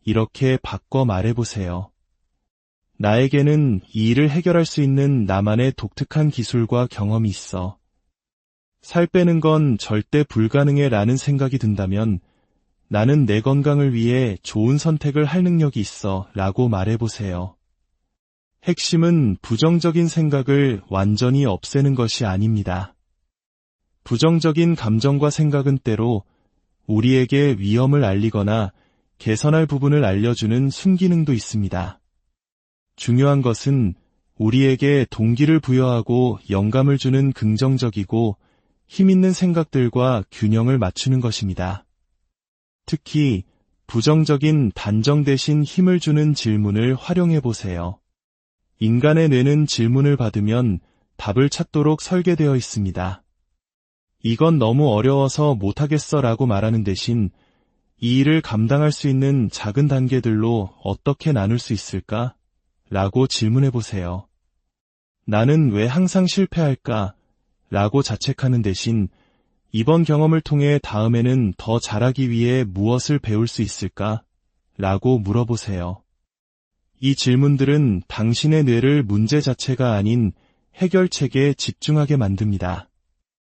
이렇게 바꿔 말해보세요. 나에게는 이 일을 해결할 수 있는 나만의 독특한 기술과 경험이 있어. 살 빼는 건 절대 불가능해 라는 생각이 든다면 나는 내 건강을 위해 좋은 선택을 할 능력이 있어 라고 말해보세요. 핵심은 부정적인 생각을 완전히 없애는 것이 아닙니다. 부정적인 감정과 생각은 때로 우리에게 위험을 알리거나 개선할 부분을 알려주는 순기능도 있습니다. 중요한 것은 우리에게 동기를 부여하고 영감을 주는 긍정적이고 힘있는 생각들과 균형을 맞추는 것입니다. 특히 부정적인 단정 대신 힘을 주는 질문을 활용해 보세요. 인간의 뇌는 질문을 받으면 답을 찾도록 설계되어 있습니다. 이건 너무 어려워서 못하겠어 라고 말하는 대신 이 일을 감당할 수 있는 작은 단계들로 어떻게 나눌 수 있을까? 라고 질문해 보세요. 나는 왜 항상 실패할까? 라고 자책하는 대신 이번 경험을 통해 다음에는 더 잘하기 위해 무엇을 배울 수 있을까? 라고 물어보세요. 이 질문들은 당신의 뇌를 문제 자체가 아닌 해결책에 집중하게 만듭니다.